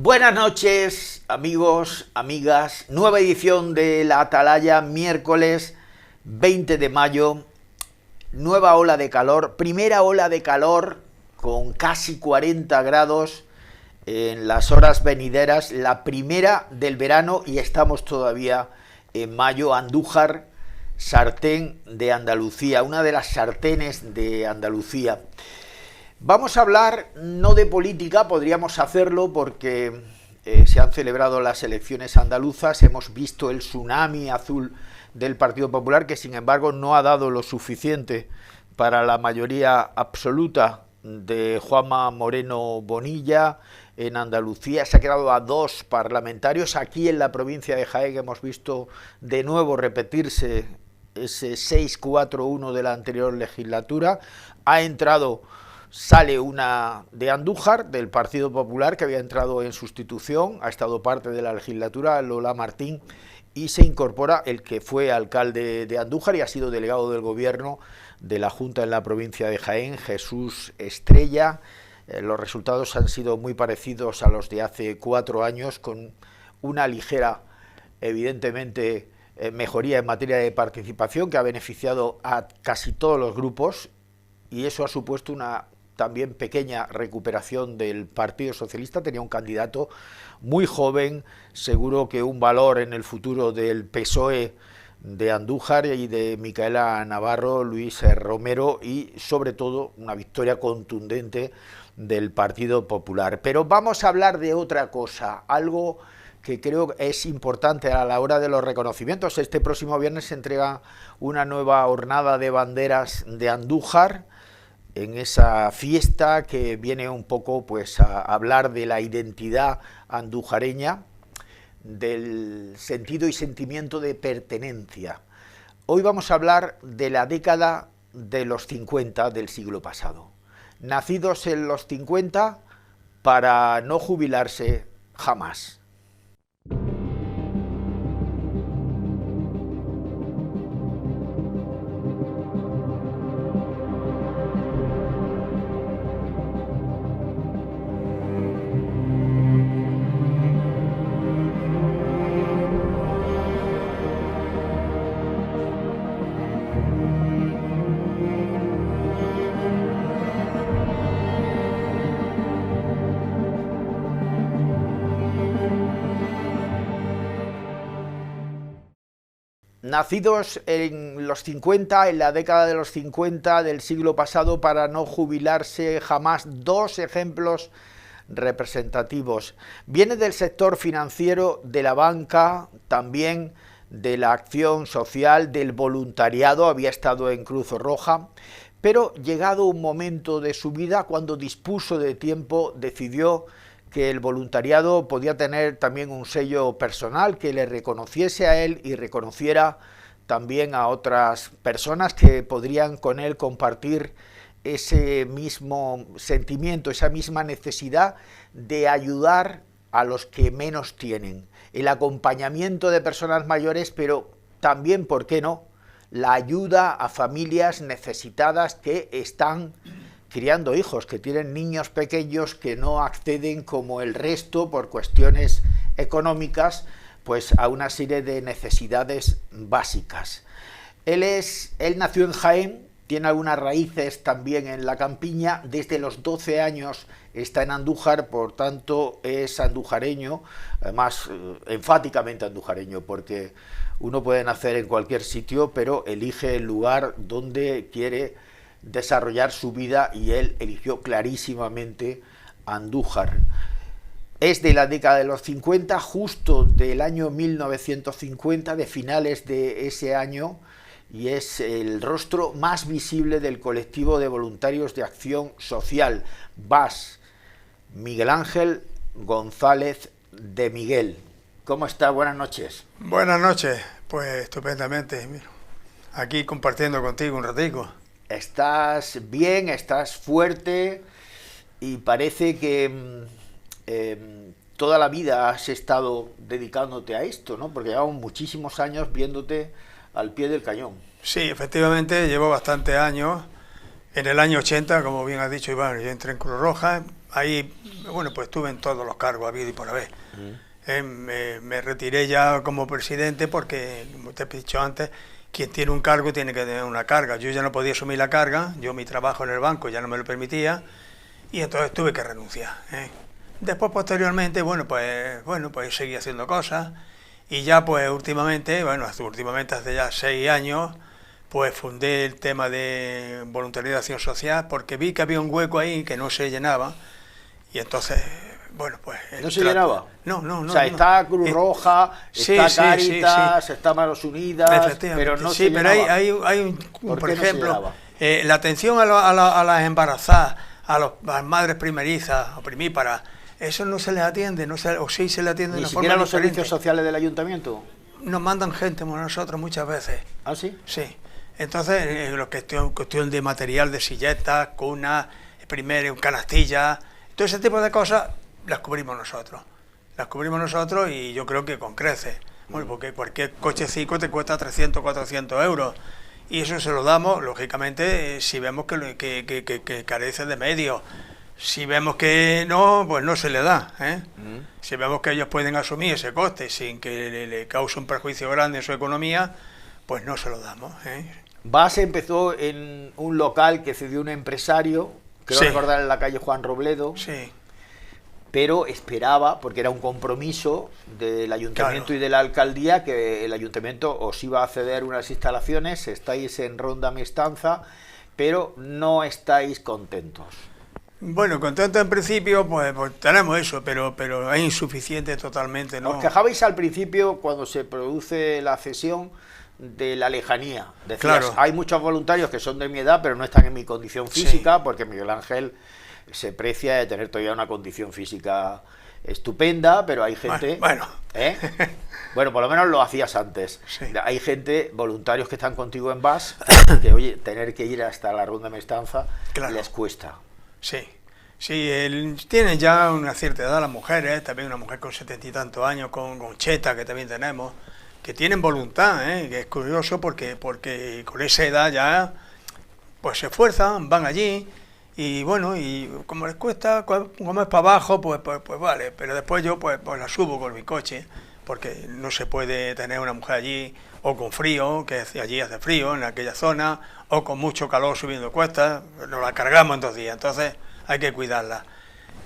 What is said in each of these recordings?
Buenas noches, amigos, amigas. Nueva edición de La Atalaya, miércoles 20 de mayo. Nueva ola de calor, primera ola de calor con casi 40 grados en las horas venideras, la primera del verano y estamos todavía en mayo. Andújar, sartén de Andalucía, una de las sartenes de Andalucía. Vamos a hablar no de política, podríamos hacerlo porque se han celebrado las elecciones andaluzas, hemos visto el tsunami azul del Partido Popular, que sin embargo no ha dado lo suficiente para la mayoría absoluta de Juanma Moreno Bonilla en Andalucía. Se ha quedado a 2 parlamentarios. Aquí en la provincia de Jaén hemos visto de nuevo repetirse ese 6-4-1 de la anterior legislatura. Sale una de Andújar, del Partido Popular, que había entrado en sustitución, ha estado parte de la legislatura, Lola Martín, y se incorpora el que fue alcalde de Andújar y ha sido delegado del gobierno de la Junta en la provincia de Jaén, Jesús Estrella. Los resultados han sido muy parecidos a los de hace 4 años, con una ligera, evidentemente, mejoría en materia de participación que ha beneficiado a casi todos los grupos, y eso ha supuesto una también pequeña recuperación del Partido Socialista. Tenía un candidato muy joven, seguro que un valor en el futuro del PSOE de Andújar y de Micaela Navarro, Luis Romero, y sobre todo una victoria contundente del Partido Popular. Pero vamos a hablar de otra cosa, algo que creo es importante a la hora de los reconocimientos. Este próximo viernes se entrega una nueva hornada de banderas de Andújar, en esa fiesta que viene un poco pues a hablar de la identidad andujareña, del sentido y sentimiento de pertenencia. Hoy vamos a hablar de la década de los 50 del siglo pasado. Nacidos en los 50 para no jubilarse jamás. Nacidos en los 50, en la década de los 50 del siglo pasado, para no jubilarse jamás, 2 ejemplos representativos. Viene del sector financiero, de la banca, también de la acción social, del voluntariado, había estado en Cruz Roja, pero llegado un momento de su vida, cuando dispuso de tiempo, decidió que el voluntariado podía tener también un sello personal que le reconociese a él y reconociera también a otras personas que podrían con él compartir ese mismo sentimiento, esa misma necesidad de ayudar a los que menos tienen, el acompañamiento de personas mayores, pero también, ¿por qué no?, la ayuda a familias necesitadas que están criando hijos, que tienen niños pequeños que no acceden como el resto por cuestiones económicas pues a una serie de necesidades básicas. Él nació en Jaén, tiene algunas raíces también en la campiña, desde los 12 años está en Andújar, por tanto es andujareño, además enfáticamente andujareño, porque uno puede nacer en cualquier sitio, pero elige el lugar donde quiere desarrollar su vida, y él eligió clarísimamente Andújar. Es de la década de los 50, justo del año 1950, de finales de ese año, y es el rostro más visible del colectivo de voluntarios de acción social, VAS, Miguel Ángel González de Miguel. ¿Cómo está? Buenas noches. Buenas noches, pues estupendamente, aquí compartiendo contigo un ratico. Estás bien, estás fuerte y parece que toda la vida has estado dedicándote a esto, ¿no? Porque llevamos muchísimos años viéndote al pie del cañón. Sí, efectivamente, llevo bastantes años. En el año 80, como bien has dicho, Iván, yo entré en Cruz Roja, ahí, bueno, pues estuve en todos los cargos habido y por haber. Me retiré ya como presidente porque, como te he dicho antes, quien tiene un cargo tiene que tener una carga. Yo ya no podía asumir la carga, yo mi trabajo en el banco ya no me lo permitía y entonces tuve que renunciar. Después, posteriormente, bueno, pues seguí haciendo cosas y ya pues últimamente hace ya 6 años, pues fundé el tema de voluntariado de acción social porque vi que había un hueco ahí que no se llenaba y entonces... Bueno, pues... ¿No se llenaba? No. O sea, está Cruz Roja, está Cáritas, está Manos Unidas, pero no se llenaba. Pero hay por ejemplo, no se la atención a las embarazadas, a las madres primerizas o primíparas, eso no se les atiende, o sí se les atiende de una forma ¿Ni siquiera los diferente. servicios sociales del ayuntamiento? Nos mandan gente a nosotros muchas veces. ¿Ah, sí? Sí. Entonces, cuestión de material, de silletas, cunas, primero canastillas, todo ese tipo de cosas... Las cubrimos nosotros y yo creo que con creces. Bueno, porque cualquier cochecito te cuesta 300, 400 euros y eso se lo damos, lógicamente, si vemos que carece de medios. Si vemos que no, pues no se le da. Si vemos que ellos pueden asumir ese coste sin que le cause un perjuicio grande en su economía, pues no se lo damos. VAS empezó en un local que cedió un empresario, creo recordar en la calle Juan Robledo. Sí. Pero esperaba, porque era un compromiso del ayuntamiento y de la alcaldía, que el ayuntamiento os iba a ceder unas instalaciones, estáis en Ronda Mestanza, pero no estáis contentos. Bueno, contentos en principio, pues tenemos eso, pero es insuficiente totalmente, ¿no? Os quejabais al principio, cuando se produce la cesión, de la lejanía. Decías, hay muchos voluntarios que son de mi edad, pero no están en mi condición física, porque Miguel Ángel... se precia de tener todavía una condición física estupenda, pero hay gente... Bueno. Bueno, por lo menos lo hacías antes. Sí. Hay gente, voluntarios que están contigo en VAS, que oye, tener que ir hasta la Ronda Mestanza les cuesta. Sí. Tienen ya una cierta edad las mujeres, también una mujer con 70 y tantos años, con cheta, que también tenemos, que tienen voluntad, que es curioso porque con esa edad ya pues se esfuerzan, van allí... Y bueno, y como les cuesta, como es para abajo, pues vale. Pero después yo pues la subo con mi coche, porque no se puede tener una mujer allí, o con frío, que allí hace frío en aquella zona, o con mucho calor subiendo cuestas, nos la cargamos en 2 días, entonces hay que cuidarla.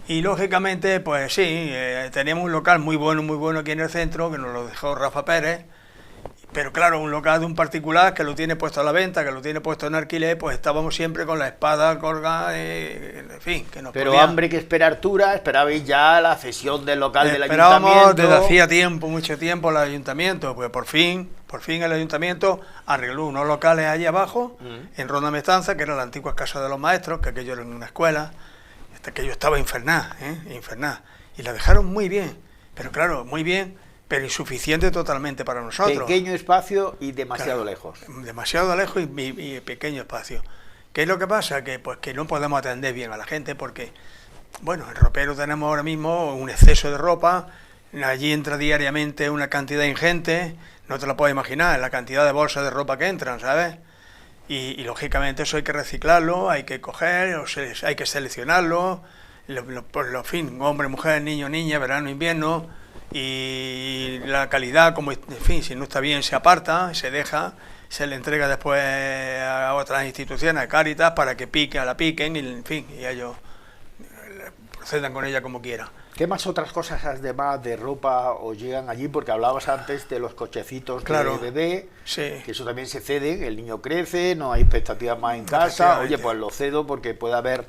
Y lógicamente, pues sí, teníamos un local muy bueno aquí en el centro, que nos lo dejó Rafa Pérez. Pero claro, un local de un particular que lo tiene puesto a la venta, que lo tiene puesto en alquiler, pues estábamos siempre con la espada colgada, en fin, que nos Pero podía... hambre que espera Artura, esperabais ya la cesión del local del ayuntamiento. Esperábamos desde hacía tiempo, mucho tiempo, el ayuntamiento, pues por fin el ayuntamiento arregló unos locales allí abajo, en Ronda Mestanza, que era la antigua casa de los maestros, que aquello era una escuela, aquello estaba infernal, y la dejaron muy bien, pero claro, muy bien, pero insuficiente totalmente para nosotros. Pequeño espacio y demasiado lejos. Demasiado lejos y pequeño espacio. ¿Qué es lo que pasa? Que no podemos atender bien a la gente porque, bueno, en ropero tenemos ahora mismo un exceso de ropa, allí entra diariamente una cantidad ingente, no te lo puedes imaginar, la cantidad de bolsas de ropa que entran, ¿sabes? Y lógicamente eso hay que reciclarlo, hay que coger, hay que seleccionarlo, en fin, hombre, mujer, niño, niña, verano, invierno... Y la calidad, como en fin, si no está bien se aparta, se deja, se le entrega después a otras instituciones, a Cáritas, para que la piquen, y en fin, y ellos procedan con ella como quieran. ¿Qué más otras cosas además de ropa os llegan allí? Porque hablabas antes de los cochecitos de bebé, que eso también se cede, el niño crece, no hay expectativas más en casa, oye, pues lo cedo porque puede haber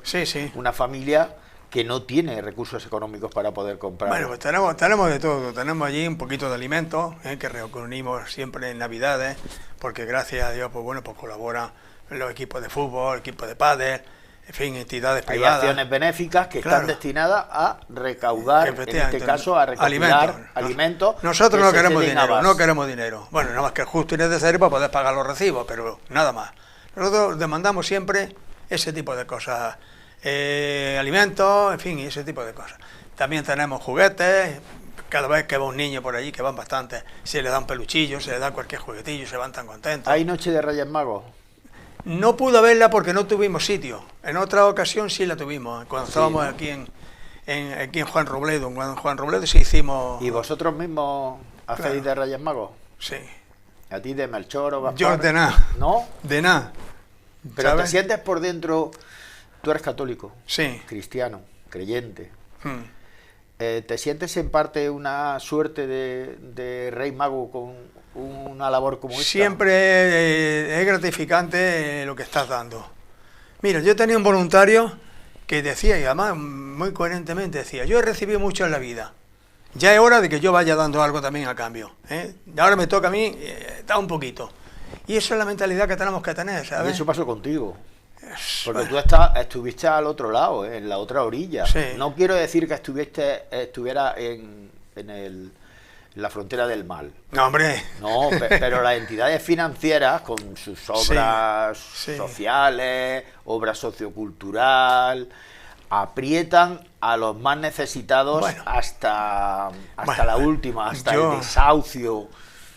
una familia que no tiene recursos económicos para poder comprar. Bueno, pues tenemos de todo, tenemos allí un poquito de alimentos, que reunimos siempre en Navidades, porque gracias a Dios, pues bueno, pues colaboran los equipos de fútbol, equipos de pádel, en fin, entidades privadas. Hay acciones benéficas que están destinadas a recaudar, en este caso, a recopilar alimentos. Nosotros no queremos dinero, bueno, nada más que justo y necesario para poder pagar los recibos, pero nada más. Nosotros demandamos siempre ese tipo de cosas. Alimentos, en fin, y ese tipo de cosas. También tenemos juguetes, cada vez que va un niño por allí, que van bastantes, se le dan peluchillos, se le da cualquier juguetillo, se van tan contentos. ¿Hay noche de Reyes Magos? No pude verla porque no tuvimos sitio. En otra ocasión sí la tuvimos, cuando estábamos aquí aquí en Juan Robledo. En Juan Robledo sí hicimos... ¿Y vosotros mismos hacéis Claro. de Reyes Magos? Sí. ¿A ti de Melchor o Gaspar? Yo de nada. ¿No? De nada. Pero ¿sabes? te sientes por dentro, tú eres católico, Sí. cristiano, creyente. Mm. ¿Te sientes en parte una suerte de rey mago con una labor como esta? Siempre es gratificante lo que estás dando. Mira, yo tenía un voluntario que decía, y además muy coherentemente decía, yo he recibido mucho en la vida. Ya es hora de que yo vaya dando algo también a cambio. Y ahora me toca a mí dar un poquito. Y eso es la mentalidad que tenemos que tener, Y ¿sabes? eso pasó contigo. Porque Bueno, tú estuviste al otro lado, en la otra orilla. Sí. No quiero decir que estuviera en la frontera del mal. no, hombre. No, pero las entidades financieras, con sus obras sí. sociales, obra sociocultural, aprietan a los más necesitados Bueno. hasta Bueno, la última, hasta yo- el desahucio.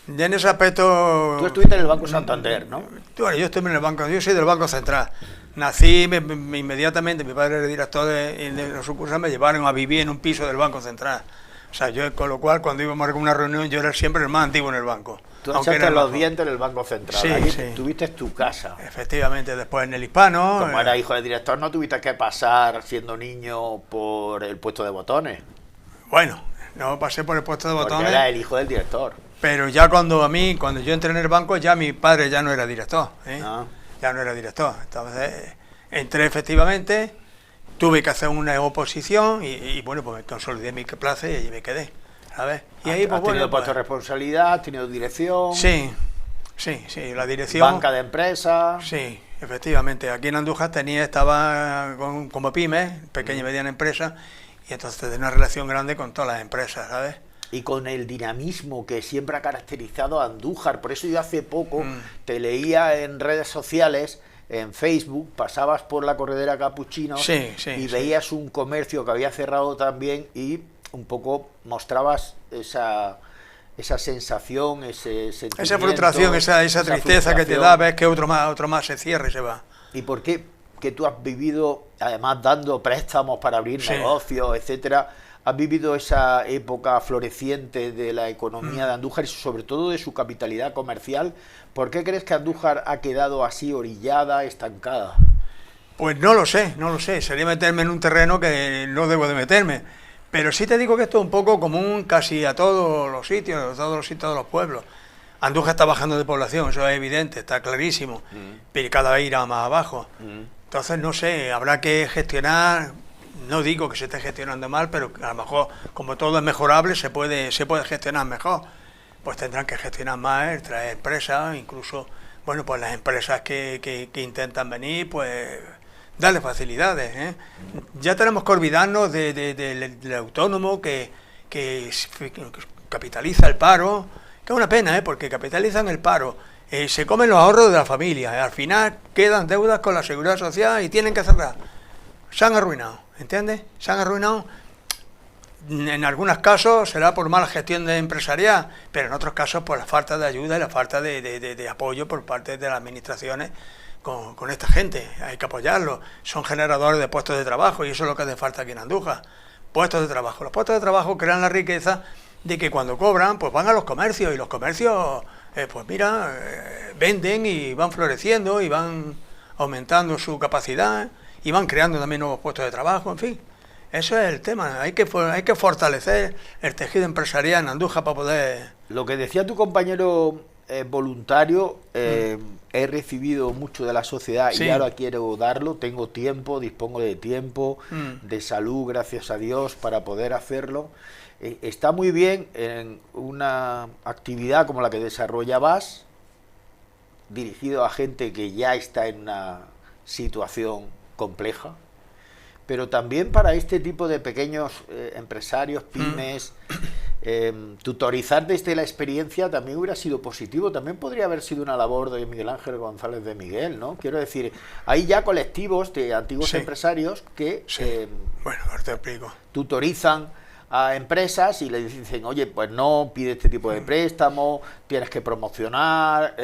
Ya en ese aspecto... Tú estuviste en el Banco Santander, ¿no? Bueno, yo estoy en el banco, yo soy del Banco Central. Nací inmediatamente, mi padre era director de la sucursal, me llevaron a vivir en un piso del Banco Central. O sea, yo, con lo cual, cuando íbamos a alguna reunión, yo era siempre el más antiguo en el banco. Tú aunque era echaste el los más joven. dientes en el Banco Central. Sí, Allí sí. tuviste tu casa. Efectivamente, después en el Hispano... Como era hijo del director, no tuviste que pasar, siendo niño, por el puesto de botones. Bueno, no pasé por el puesto de Porque botones, era el hijo del director. pero ya cuando yo entré en el banco, ya mi padre ya no era director. Ah. Ya no era director. Entonces, entré efectivamente, tuve que hacer una oposición y bueno, pues me consolidé mi plaza y allí me quedé, ¿sabes? Y ahí, pues Has tenido bueno, puesto de pues, responsabilidad, has tenido dirección, sí, la dirección... banca de empresa. Sí, efectivamente. Aquí en Andújar estaba como pyme, pequeña y mediana empresa, y entonces tenía una relación grande con todas las empresas, ¿sabes? Y con el dinamismo que siempre ha caracterizado a Andújar. Por eso yo hace poco te leía en redes sociales, en Facebook, pasabas por la corredera Capuchinos Sí, y sí. veías un comercio que había cerrado también y un poco mostrabas esa sensación, ese sentimiento. Esa frustración, esa tristeza que te frustración. da, ves que otro más se cierra y se va. ¿Y por qué que tú has vivido, además dando préstamos para abrir Sí. negocios, etcétera, has vivido esa época floreciente de la economía de Andújar y sobre todo de su capitalidad comercial? ¿Por qué crees que Andújar ha quedado así orillada, estancada? Pues no lo sé. Sería meterme en un terreno que no debo de meterme. Pero sí te digo que esto es un poco común casi a todos los sitios, de los pueblos. Andújar está bajando de población, eso es evidente, está clarísimo. Pero cada vez irá más abajo. Entonces, no sé, habrá que gestionar, no digo que se esté gestionando mal, pero a lo mejor, como todo es mejorable, se puede gestionar mejor. Pues tendrán que gestionar más, traer empresas, incluso, bueno, pues las empresas que intentan venir, pues darle facilidades, ¿eh? Ya tenemos que olvidarnos del autónomo que capitaliza el paro, que es una pena, ¿eh? Porque capitalizan el paro. Se comen los ahorros de la familia, al final quedan deudas con la seguridad social y tienen que cerrar. Se han arruinado, ¿entiendes? Se han arruinado. En algunos casos será por mala gestión de empresarial, pero en otros casos por la falta de ayuda y la falta de apoyo por parte de las administraciones con esta gente. Hay que apoyarlos. Son generadores de puestos de trabajo y eso es lo que hace falta aquí en Andújar. Puestos de trabajo. Los puestos de trabajo crean la riqueza de que cuando cobran, pues van a los comercios y los comercios, pues mira, venden y van floreciendo y van aumentando su capacidad y van creando también nuevos puestos de trabajo, en fin. Eso es el tema, hay que fortalecer el tejido empresarial en Andújar para poder... Lo que decía tu compañero voluntario, he recibido mucho de la sociedad Sí. y ahora quiero darlo, tengo tiempo, dispongo de tiempo, de salud, gracias a Dios, para poder hacerlo. Está muy bien en una actividad como la que desarrollabas, dirigido a gente que ya está en una situación compleja, pero también para este tipo de pequeños empresarios, pymes, tutorizar desde la experiencia también hubiera sido positivo, también podría haber sido una labor de Miguel Ángel González de Miguel, ¿no? Quiero decir, hay ya colectivos de antiguos Sí. empresarios que Bueno, ahora te explico. tutorizan a empresas y le dicen, oye, pues no, pide este tipo de préstamo, tienes que promocionar,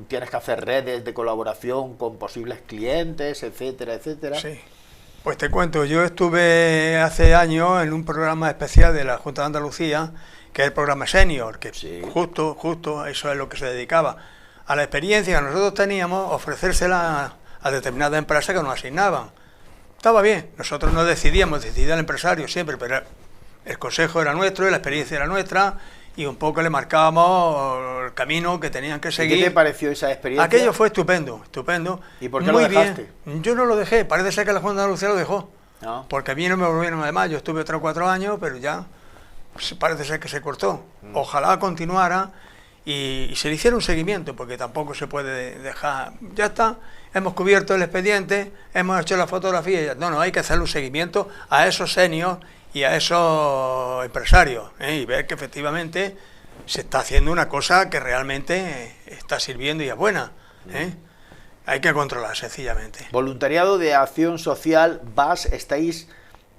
tienes que hacer redes de colaboración con posibles clientes, etcétera, etcétera. Sí. Pues te cuento, yo estuve hace años en un programa especial de la Junta de Andalucía, que es el programa Senior, que Sí. justo eso es lo que se dedicaba. A la experiencia que nosotros teníamos, ofrecérsela a determinadas empresas que nos asignaban. Estaba bien, nosotros no decidíamos, decidía el empresario siempre, pero el consejo era nuestro y la experiencia era nuestra, y un poco le marcábamos el camino que tenían que seguir. ¿Qué te pareció esa experiencia? Aquello fue estupendo. ¿Y por qué Muy lo dejaste? bien. Yo no lo dejé, parece ser que la Junta de Andalucía lo dejó. No. Porque a mí no me volvieron además, yo estuve 3 o 4 años, pero ya pues, parece ser que se cortó. Ojalá continuara y se le hiciera un seguimiento, porque tampoco se puede dejar. Ya está, hemos cubierto el expediente, hemos hecho la fotografía, y ya. No, hay que hacerle un seguimiento a esos seniors y a esos empresarios, y ver que efectivamente se está haciendo una cosa que realmente está sirviendo y es buena. Hay que controlar, sencillamente. Voluntariado de acción social, VAS, estáis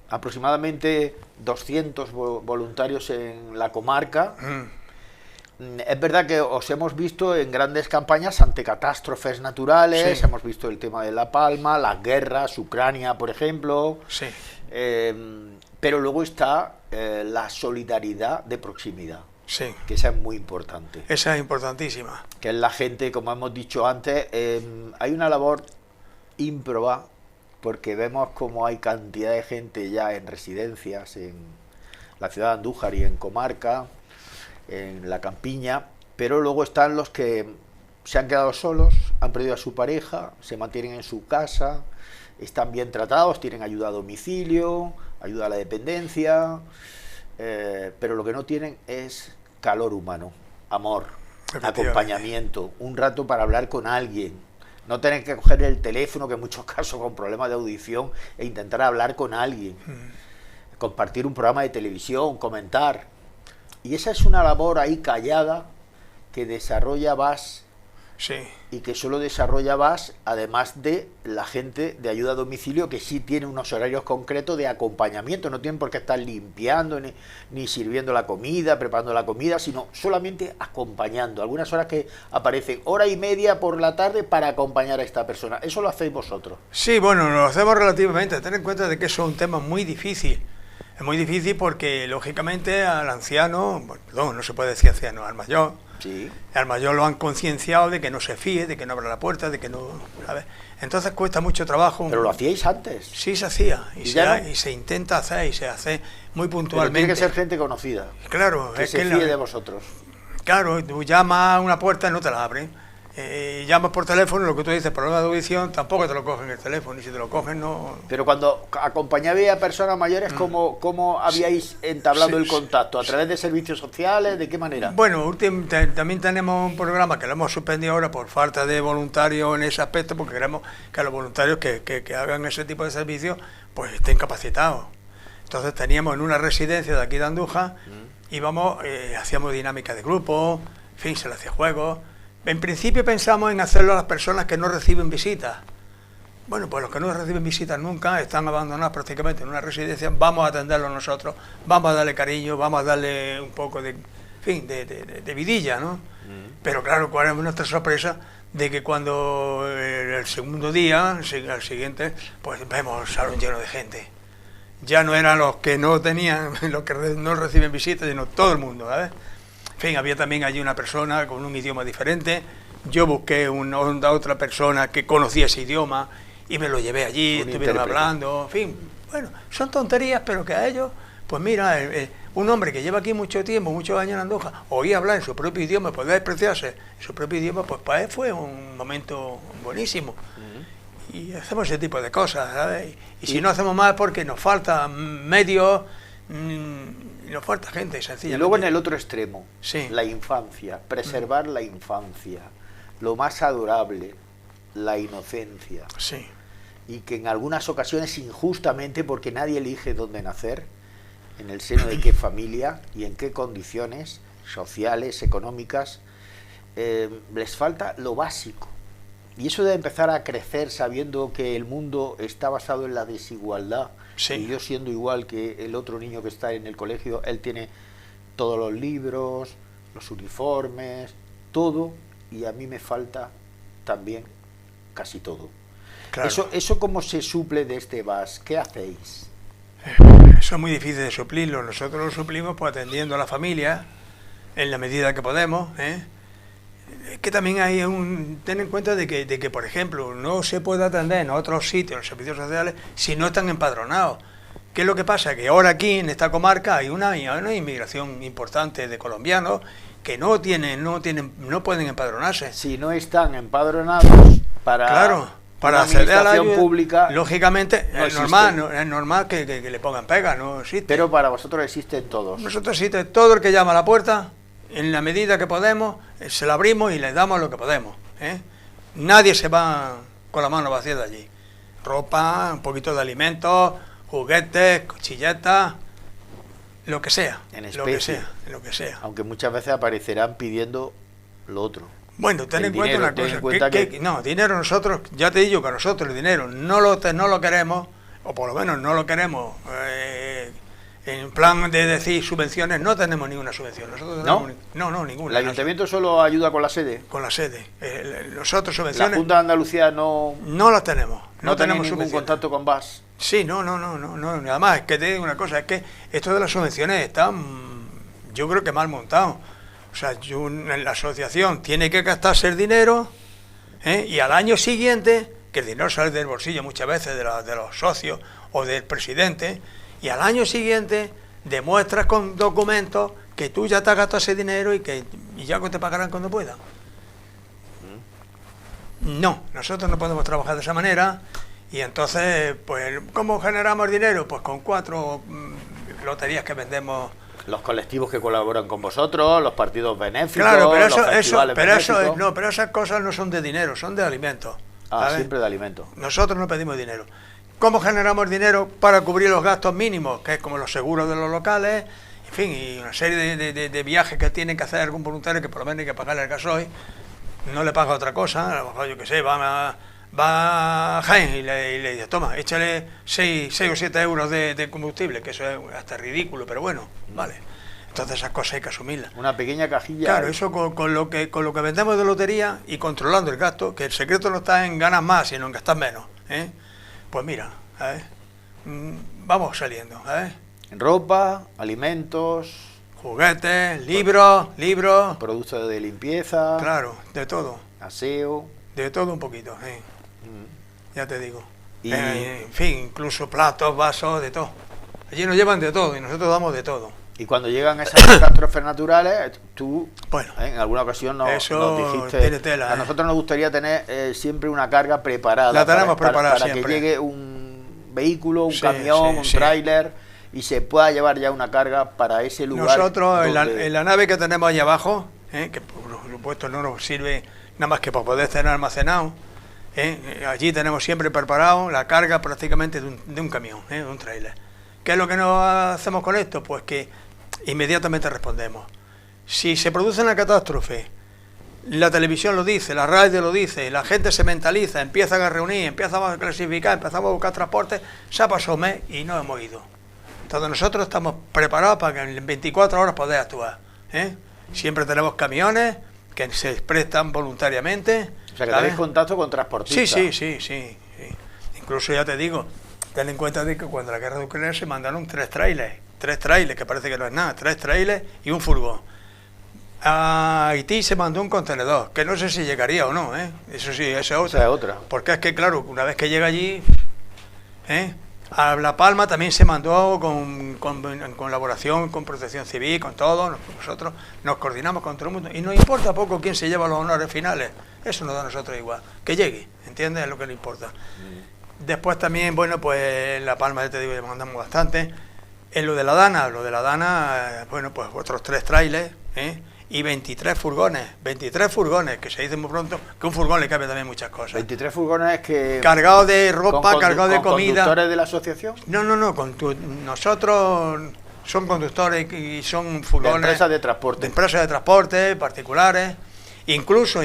aproximadamente 200 voluntarios en la comarca. Es verdad que os hemos visto en grandes campañas ante catástrofes naturales, Sí. hemos visto el tema de La Palma, las guerras, Ucrania, por ejemplo, Sí, pero luego está la solidaridad de proximidad, sí. que esa es muy importante. Esa es importantísima. Que es la gente, como hemos dicho antes, hay una labor ímproba, porque vemos como hay cantidad de gente ya en residencias en la ciudad de Andújar y en comarca, en la campiña, pero luego están los que se han quedado solos, han perdido a su pareja, se mantienen en su casa, están bien tratados, tienen ayuda a domicilio, ayuda a la dependencia, pero lo que no tienen es calor humano, amor, acompañamiento, un rato para hablar con alguien, no tener que coger el teléfono, que en muchos casos con problemas de audición, e intentar hablar con alguien, compartir un programa de televisión, comentar. Y esa es una labor ahí callada que desarrolla VAS, Sí. y que solo desarrolla VAS, además de la gente de ayuda a domicilio, que sí tiene unos horarios concretos de acompañamiento, no tienen por qué estar limpiando ni sirviendo la comida, preparando la comida, sino solamente acompañando. Algunas horas que aparecen, 1h30 por la tarde para acompañar a esta persona. Eso lo hacéis vosotros. Sí, bueno, lo hacemos relativamente. Ten en cuenta de que eso es un tema muy difícil. Es muy difícil porque, lógicamente, al anciano, no se puede decir anciano, al mayor, Sí. al mayor lo han concienciado de que no se fíe, de que no abra la puerta, de que no... ¿sabes? Entonces cuesta mucho trabajo. Pero lo hacíais antes. Sí, se hacía, ¿Y y se intenta hacer, y se hace muy Pero puntualmente. tiene que ser gente conocida, Claro, que es se que fíe de vosotros. Claro, tú llamas a una puerta y no te la abren. Llamas por teléfono, lo que tú dices, problema de audición, tampoco te lo cogen el teléfono, y si te lo cogen no... Pero cuando acompañabais a personas mayores, ¿cómo habíais entablado el contacto? ¿A través de servicios sociales? ¿De qué manera? Bueno, también tenemos un programa que lo hemos suspendido ahora por falta de voluntarios en ese aspecto, porque queremos que los voluntarios que hagan ese tipo de servicios pues estén capacitados. Entonces teníamos en una residencia de aquí de Andújar, íbamos, hacíamos dinámica de grupo, en fin, se le hacía juegos. En principio pensamos en hacerlo a las personas que no reciben visitas. Bueno, pues los que no reciben visitas nunca, están abandonados prácticamente en una residencia, vamos a atenderlos nosotros, vamos a darle cariño, vamos a darle un poco de, en fin, de vidilla, ¿no? Pero claro, ¿cuál es nuestra sorpresa? De que cuando el segundo día, al siguiente, pues vemos el salón lleno de gente. Ya no eran los que no tenían, los que no reciben visitas, sino todo el mundo, ¿sabes? En fin, había también allí una persona con un idioma diferente. Yo busqué a otra persona que conocía ese idioma y me lo llevé allí, estuvieron hablando. En fin, bueno, son tonterías, pero que a ellos, pues mira, un hombre que lleva aquí mucho tiempo, muchos años en Andújar, oía hablar en su propio idioma, poder expresarse en su propio idioma, pues para él fue un momento buenísimo. Y hacemos ese tipo de cosas, ¿sabes? Y si no hacemos más es porque nos falta medios, nos falta gente, sencillamente. Y luego en el otro extremo, sí, la infancia, preservar la infancia, lo más adorable, la inocencia. Sí. Y que en algunas ocasiones injustamente, porque nadie elige dónde nacer, en el seno de qué familia y en qué condiciones sociales, económicas, les falta lo básico. Y eso de empezar a crecer sabiendo que el mundo está basado en la desigualdad, sí, y yo siendo igual que el otro niño que está en el colegio, él tiene todos los libros, los uniformes, todo, y a mí me falta también casi todo. Claro. ¿Eso cómo se suple de este VAS? ¿Qué hacéis? Eso es muy difícil de suplirlo. Nosotros lo suplimos pues atendiendo a la familia en la medida que podemos, ¿eh? Es que también hay ten en cuenta de que, por ejemplo, no se puede atender en otros sitios, en los servicios sociales, si no están empadronados. ¿Qué es lo que pasa? Que ahora aquí, en esta comarca, hay una inmigración importante de colombianos que no pueden empadronarse. Si no están empadronados para... Claro, para una acceder a la administración ayuda pública, lógicamente no es normal que le pongan pega, no existe. pero para vosotros existen todos. Nosotros existe todo el que llama a la puerta, en la medida que podemos, se la abrimos y le damos lo que podemos, ¿eh? Nadie se va con la mano vacía de allí. Ropa, un poquito de alimentos, juguetes, cuchilletas, lo que sea, lo que sea. Aunque muchas veces aparecerán pidiendo lo otro. Bueno, ten en cuenta dinero, una ten cosa, en cuenta que no, dinero nosotros, ya te digo que nosotros el dinero no lo queremos, o por lo menos no lo queremos, en plan de decir subvenciones, no tenemos ninguna subvención. Nosotros no, ninguna. ¿El ayuntamiento solo ayuda con la sede? Con la sede. Nosotros ¿La subvenciones... Junta de Andalucía no las tenemos. no tenemos ningún subvenciones. contacto con VAS? Sí, no. Además, es que te digo una cosa, es que esto de las subvenciones está, yo creo que mal montado. O sea, la asociación tiene que gastarse el dinero, y al año siguiente, que el dinero sale del bolsillo muchas veces de los socios o del presidente, y al año siguiente demuestras con documentos que tú ya te has gastado ese dinero y ya te pagarán cuando puedan. No, nosotros no podemos trabajar de esa manera. Y entonces, pues, ¿cómo generamos dinero? Pues con 4 loterías que vendemos. Los colectivos que colaboran con vosotros, los partidos benéficos, Claro, pero los festivales benéficos. pero esas cosas no son de dinero, son de alimentos. ¿sabes? Siempre de alimentos. Nosotros no pedimos dinero. ¿Cómo generamos dinero para cubrir los gastos mínimos? Que es como los seguros de los locales, en fin, y una serie de viajes que tiene que hacer algún voluntario que por lo menos hay que pagarle el gasoil, no le paga otra cosa, a lo mejor yo qué sé, va a Jaén y le dice, toma, échale 6 o 7 euros de combustible, que eso es hasta ridículo, pero bueno, vale. Entonces esas cosas hay que asumirlas. Una pequeña cajilla. Claro, eso con lo que vendemos de lotería y controlando el gasto, que el secreto no está en ganar más, sino en gastar menos, ¿eh? Pues mira, vamos saliendo, Ropa, alimentos, juguetes, libros, productos de limpieza. claro, de todo. Aseo. De todo un poquito, ya te digo. Y... en fin, incluso platos, vasos, de todo. Allí nos llevan de todo y nosotros damos de todo. Y cuando llegan esas catástrofes naturales, tú, bueno, en alguna ocasión nos dijiste, tiene tela, a nosotros nos gustaría tener siempre una carga preparada. La tenemos preparada para siempre. que llegue un vehículo, un camión, un tráiler y se pueda llevar ya una carga para ese lugar. Nosotros en la nave que tenemos allá abajo, que por supuesto no nos sirve nada más que para poder tener almacenado, allí tenemos siempre preparado la carga prácticamente de un camión, de un tráiler. ¿Qué es lo que nos hacemos con esto? Pues que inmediatamente respondemos. Si se produce una catástrofe, la televisión lo dice, la radio lo dice, la gente se mentaliza, empiezan a reunir, empezamos a clasificar, empezamos a buscar transporte, se ha pasado un mes y no hemos ido. Entonces nosotros estamos preparados para que en 24 horas poder actuar. Siempre tenemos camiones que se prestan voluntariamente. O sea, que tenéis contacto con transportistas. Sí. Incluso ya te digo, ten en cuenta de que cuando la guerra de Ucrania se mandaron 3 trailers, que parece que no es nada, 3 trailers y un furgón. A Haití se mandó un contenedor, que no sé si llegaría o no, eso sí, esa es otra. Porque es que, claro, una vez que llega allí, a La Palma también se mandó en colaboración con Protección Civil, con todo, nosotros nos coordinamos con todo el mundo, y nos importa poco quién se lleva los honores finales, eso nos da a nosotros igual, que llegue, ¿entiendes? Es lo que nos importa. Después también, bueno, pues en La Palma, ya te digo, mandamos bastante. En lo de la Dana, bueno, pues otros 3 trailers, y 23 furgones, que se dice muy pronto, que un furgón le cabe también muchas cosas. 23 furgones que... Cargados de ropa, cargados de comida. ¿Conductores de la asociación? No, nosotros son conductores y son furgones... De empresas de transporte. De empresas de transporte, particulares, incluso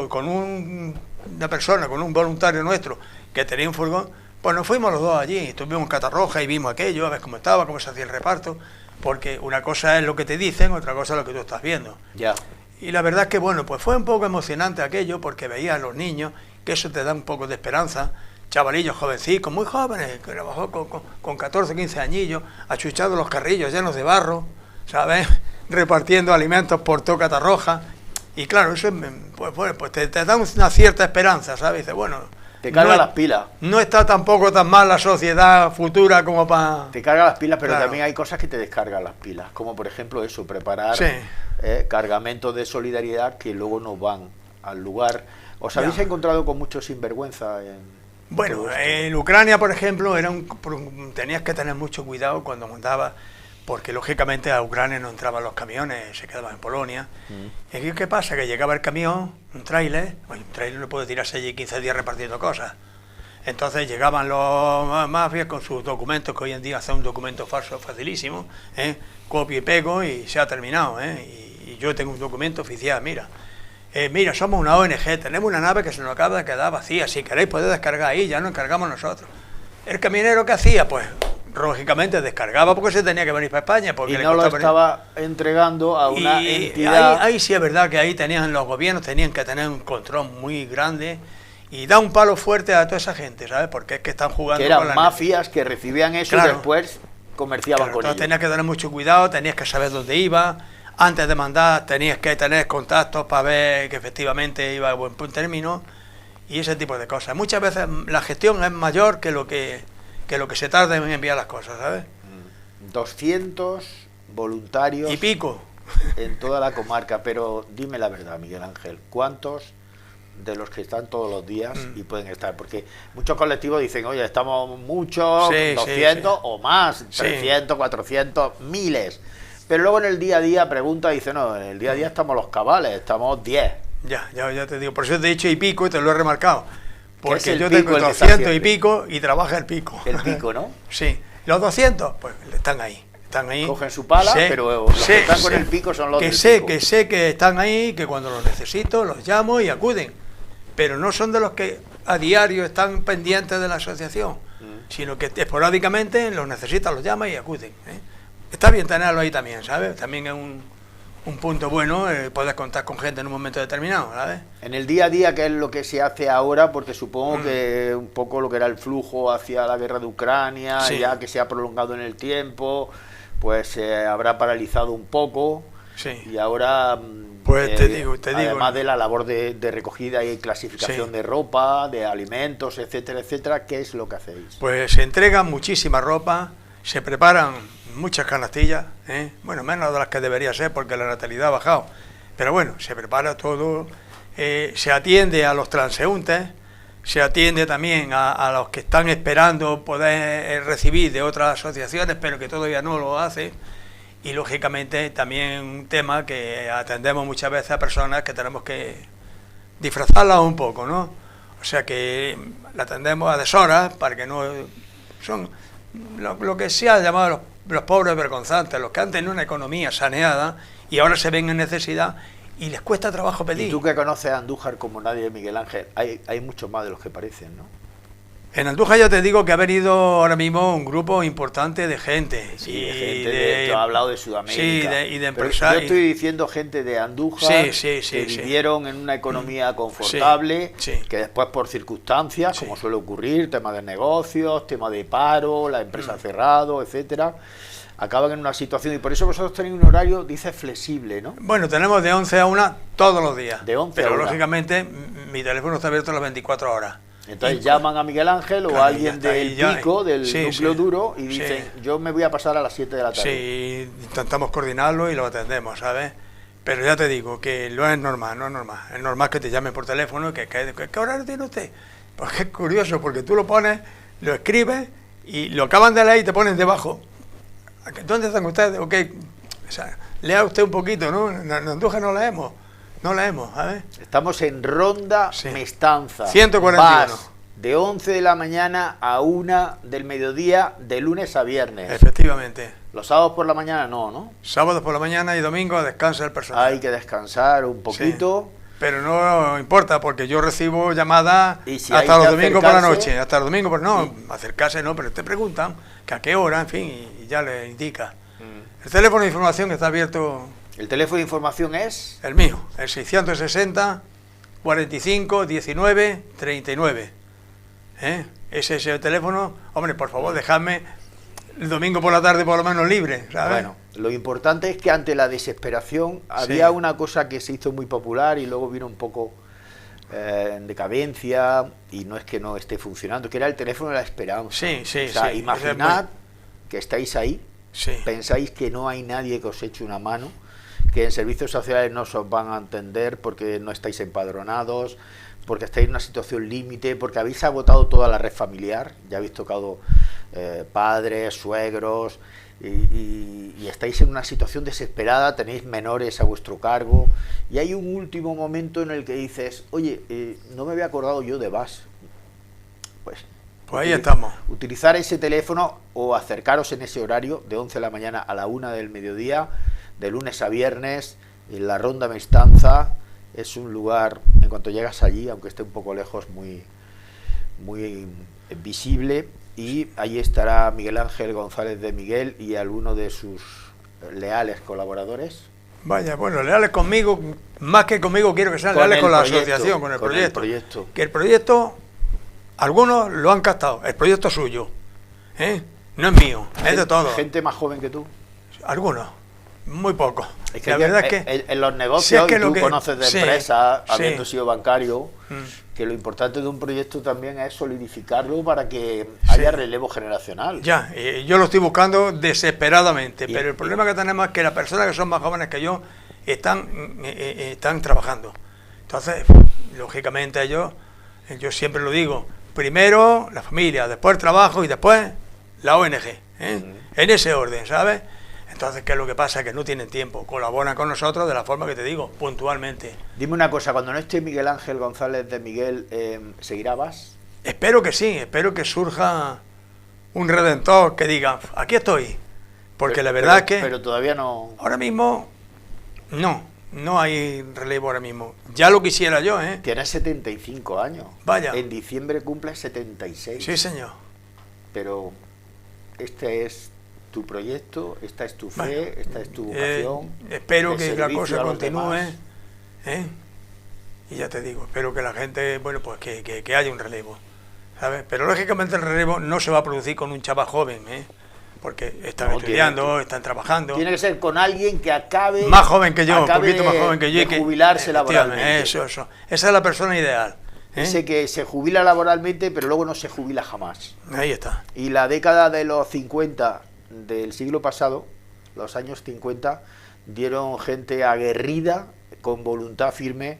con una persona, con un voluntario nuestro, que tenía un furgón, pues nos fuimos los dos allí, estuvimos en Catarroja y vimos aquello, a ver cómo estaba, cómo se hacía el reparto, porque una cosa es lo que te dicen, otra cosa es lo que tú estás viendo. Ya. Y la verdad es que, bueno, pues fue un poco emocionante aquello, porque veías a los niños, que eso te da un poco de esperanza, chavalillos jovencicos, muy jóvenes, que trabajó con 14, 15 añillos, achuchados los carrillos llenos de barro, ¿sabes? Repartiendo alimentos por toda Catarroja. Y claro, eso pues te da una cierta esperanza, ¿sabes? Dice, bueno, te carga las pilas. No está tampoco tan mal la sociedad futura como para... Te carga las pilas, pero claro, también hay cosas que te descargan las pilas, como por ejemplo eso, preparar sí, cargamentos de solidaridad que luego no van al lugar. ¿Os habéis ya encontrado con mucho sinvergüenza bueno, en Ucrania, por ejemplo, tenías que tener mucho cuidado cuando montabas, porque lógicamente a Ucrania no entraban los camiones, se quedaban en Polonia. Y aquí, ¿qué pasa? Que llegaba el camión, un tráiler no puede tirarse allí 15 días repartiendo cosas. Entonces llegaban los mafias con sus documentos, que hoy en día hacen un documento falso facilísimo, copio y pego y se ha terminado. Y yo tengo un documento oficial, mira, somos una ONG, tenemos una nave que se nos acaba de quedar vacía, si queréis podéis descargar ahí, ya nos encargamos nosotros. El camionero, ¿qué hacía? Pues lógicamente descargaba porque se tenía que venir para España. Porque y no lo estaba entregando a una entidad. Ahí sí es verdad que ahí los gobiernos tenían que tener un control muy grande y da un palo fuerte a toda esa gente, ¿sabes? Porque es que están jugando que eran con mafias que recibían eso, claro, y después comerciaban con ellos. Tenías que tener mucho cuidado, tenías que saber dónde iba. Antes de mandar tenías que tener contactos para ver que efectivamente iba a buen término y ese tipo de cosas. Muchas veces la gestión es mayor que lo que se tarda en enviar las cosas, ¿sabes? 200 voluntarios y pico en toda la comarca, pero dime la verdad, Miguel Ángel, ¿cuántos de los que están todos los días y pueden estar? Porque muchos colectivos dicen, oye, estamos muchos, sí, 200 sí, o más, 300, 400, miles. Pero luego en el día a día pregunta y dice, no, en el día a día estamos los cabales, estamos 10. Ya te digo, por eso te he dicho y pico y te lo he remarcado. Porque yo tengo 200 y pico y trabaja el pico. El pico, ¿no? Sí. Los 200, pues están ahí. Cogen su pala, pero los que están con el pico son los del pico. Que sé que están ahí, que cuando los necesito los llamo y acuden. Pero no son de los que a diario están pendientes de la asociación, sino que esporádicamente los necesitan, los llaman y acuden. Está bien tenerlo ahí también, ¿sabes? También es un punto bueno, poder contar con gente en un momento determinado, ¿sabes? En el día a día, ¿qué es lo que se hace ahora? Porque supongo que un poco lo que era el flujo hacia la guerra de Ucrania, ya que se ha prolongado en el tiempo, pues se habrá paralizado un poco. Y ahora, pues te digo, además de la labor de recogida y clasificación de ropa, de alimentos, etcétera, etcétera, ¿qué es lo que hacéis? Pues se entrega muchísima ropa, se preparan muchas canastillas, bueno, menos de las que debería ser porque la natalidad ha bajado, pero bueno, se prepara todo, se atiende a los transeúntes, se atiende también a los que están esperando poder recibir de otras asociaciones, pero que todavía no lo hacen, y lógicamente también un tema que atendemos muchas veces a personas que tenemos que disfrazarlas un poco, ¿no? O sea que la atendemos a deshoras para que no... Son lo que se ha llamado los pobres vergonzantes, los que han tenido una economía saneada y ahora se ven en necesidad y les cuesta trabajo pedir. Y tú que conoces a Andújar como nadie, Miguel Ángel, hay muchos más de los que parecen, ¿no? En Andújar ya te digo que ha venido ahora mismo un grupo importante de gente. Sí, de gente, tú has hablado de Sudamérica. Sí, y de empresarios. Yo estoy diciendo gente de Andújar que vivieron en una economía confortable, que después por circunstancias, como suele ocurrir, tema de negocios, tema de paro, la empresa cerrado, etcétera, acaban en una situación, y por eso vosotros tenéis un horario, dice, flexible, ¿no? Bueno, tenemos de 11 a 1 todos los días. De 11 pero a 1. lógicamente mi teléfono está abierto las 24 horas. Entonces llaman a Miguel Ángel o a alguien del pico, del núcleo duro, y dicen, yo me voy a pasar a las 7 de la tarde. Sí, intentamos coordinarlo y lo atendemos, ¿sabes? Pero ya te digo que no es normal, no es normal. Es normal que te llamen por teléfono y ¿qué horario tiene usted? Pues es curioso, porque tú lo pones, lo escribes y lo acaban de leer y te ponen debajo. ¿Dónde están ustedes? Ok, o sea, lea usted un poquito, ¿no? En Andújar no leemos. No leemos, ¿sabes? Estamos en Ronda Mestanza. 141. Vas de 11 de la mañana a 1 del mediodía, de lunes a viernes. Efectivamente. Los sábados por la mañana no. Sábados por la mañana y domingo descansa el personal. Hay que descansar un poquito. Sí. Pero no importa, porque yo recibo llamadas hasta los domingos por la noche. Hasta los domingos, no, acercarse no, pero te preguntan que a qué hora, en fin, y ya le indica. El teléfono de información está abierto. ¿El teléfono de información es? El mío, el 660 45 19 39. ese teléfono, hombre, por favor, dejadme el domingo por la tarde por lo menos libre, ¿sabes? Bueno, lo importante es que ante la desesperación había una cosa que se hizo muy popular y luego vino un poco en decadencia, y no es que no esté funcionando, que era el teléfono de la esperanza. Sí, sí, o sea, sí. imaginad que estáis ahí, sí. pensáis que no hay nadie que os eche una mano, que en servicios sociales no os van a entender porque no estáis empadronados, porque estáis en una situación límite, porque habéis agotado toda la red familiar, ya habéis tocado padres, suegros, y estáis en una situación desesperada, tenéis menores a vuestro cargo, y hay un último momento en el que dices, oye, no me había acordado yo de VAS. Pues ahí estamos. Utilizar ese teléfono o acercaros en ese horario, de 11 de la mañana a la 1 del mediodía, de lunes a viernes, en la Ronda Mestanza. Es un lugar, en cuanto llegas allí, aunque esté un poco lejos, muy visible, y allí estará Miguel Ángel González de Miguel y alguno de sus leales colaboradores. Vaya, bueno, leales conmigo, más que conmigo quiero que sean leales con la asociación, con el proyecto. Que el proyecto, algunos lo han captado, el proyecto es suyo, no es mío, es de todos. ¿Gente más joven que tú? Algunos, muy pocos. Es que la verdad es que en los negocios, si es que tú conoces de empresas, habiendo sí. sido bancario, que lo importante de un proyecto también es solidificarlo para que haya relevo generacional. Ya, yo lo estoy buscando desesperadamente, pero el problema que tenemos es que las personas que son más jóvenes que yo están trabajando. Entonces, lógicamente yo siempre lo digo, primero la familia, después el trabajo y después la ONG, en ese orden, ¿sabes? Entonces, ¿qué es lo que pasa? Que no tienen tiempo, colaboran con nosotros de la forma que te digo, puntualmente. Dime una cosa, cuando no esté Miguel Ángel González de Miguel, ¿seguirá VAS? Espero que sí, espero que surja un redentor que diga, aquí estoy, porque la verdad es que... Pero todavía no... Ahora mismo, no hay relevo ahora mismo. Ya lo quisiera yo, Tienes 75 años. Vaya. En diciembre cumple 76. Sí, señor. Pero este es tu proyecto, esta es tu fe, esta es tu vocación. Espero que la cosa continúe, y ya te digo, espero que la gente, bueno, pues que haya un relevo, ¿sabes? Pero lógicamente el relevo no se va a producir con un chaval joven, porque están estudiando, están trabajando. Tiene que ser con alguien que acabe... Más joven que yo, un poquito más joven que yo. De jubilarse laboralmente. Eso. Esa es la persona ideal. Ese que se jubila laboralmente, pero luego no se jubila jamás. Ahí está. Y la década de los 50 del siglo pasado, los años 50, dieron gente aguerrida, con voluntad firme,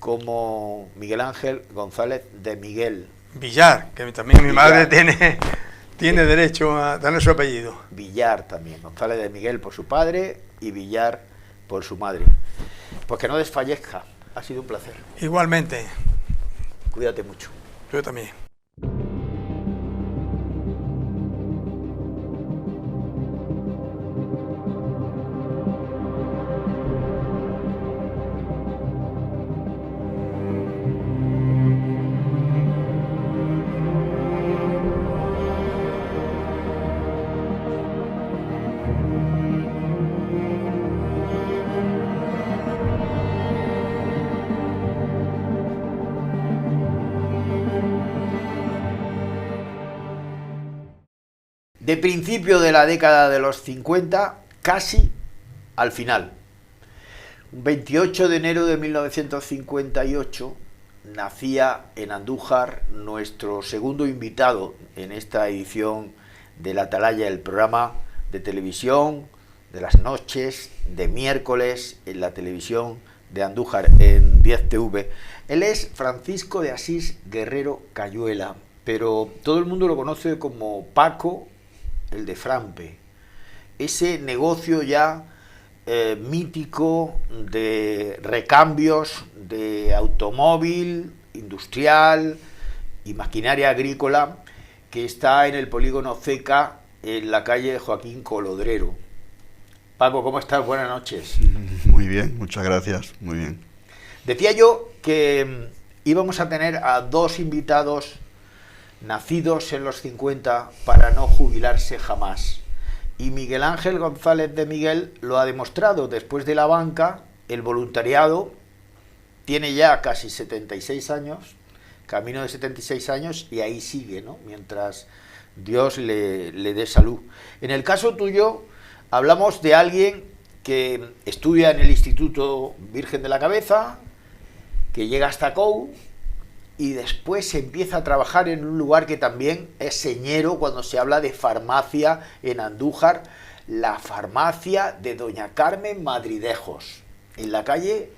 como Miguel Ángel González de Miguel. Villar, que también mi madre tiene derecho a tener su apellido. Villar también, González de Miguel por su padre y Villar por su madre. Pues que no desfallezca, ha sido un placer. Igualmente. Cuídate mucho. Yo también. De principio de la década de los 50, casi al final. Un 28 de enero de 1958 nacía en Andújar nuestro segundo invitado en esta edición de La Atalaya, el programa de televisión de las noches de miércoles en la televisión de Andújar en 10TV. Él es Francisco de Asís Guerrero Cayuela, pero todo el mundo lo conoce como Paco, el de Frampe, ese negocio ya mítico de recambios de automóvil, industrial y maquinaria agrícola que está en el polígono Ceca, en la calle Joaquín Colodrero. Paco, ¿cómo estás? Buenas noches. Muy bien, muchas gracias, muy bien. Decía yo que íbamos a tener a dos invitados nacidos en los 50 para no jubilarse jamás. Y Miguel Ángel González de Miguel lo ha demostrado. Después de la banca, el voluntariado, tiene ya casi 76 años, camino de 76 años y ahí sigue, ¿no? Mientras Dios le dé salud. En el caso tuyo, hablamos de alguien que estudia en el Instituto Virgen de la Cabeza, que llega hasta COU y después se empieza a trabajar en un lugar que también es señero cuando se habla de farmacia en Andújar, la farmacia de Doña Carmen Madridejos, en la calle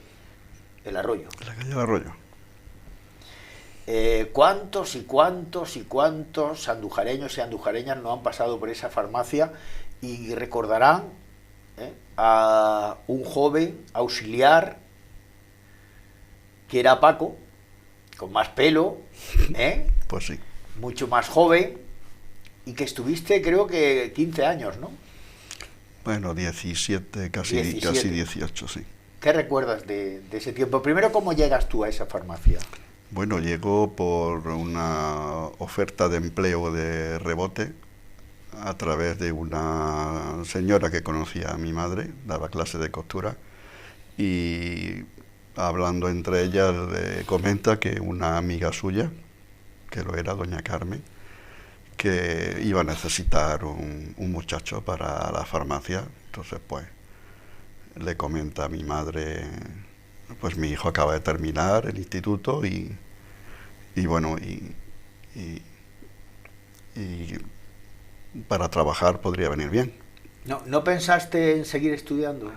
El Arroyo. En la calle El Arroyo. ¿Cuántos y cuántos y cuántos andujareños y andujareñas no han pasado por esa farmacia y recordarán a un joven auxiliar que era Paco, con más pelo, Pues sí. mucho más joven, y que estuviste creo que 15 años, ¿no? Bueno, 17, casi 18, sí. ¿Qué recuerdas de ese tiempo? Primero, ¿cómo llegas tú a esa farmacia? Bueno, llegó por una oferta de empleo de rebote a través de una señora que conocía a mi madre, daba clases de costura, y hablando entre ellas le comenta que una amiga suya, que lo era doña Carmen, que iba a necesitar un muchacho para la farmacia. Entonces pues le comenta a mi madre, pues mi hijo acaba de terminar el instituto y bueno, y para trabajar podría venir bien. ¿No pensaste en seguir estudiando?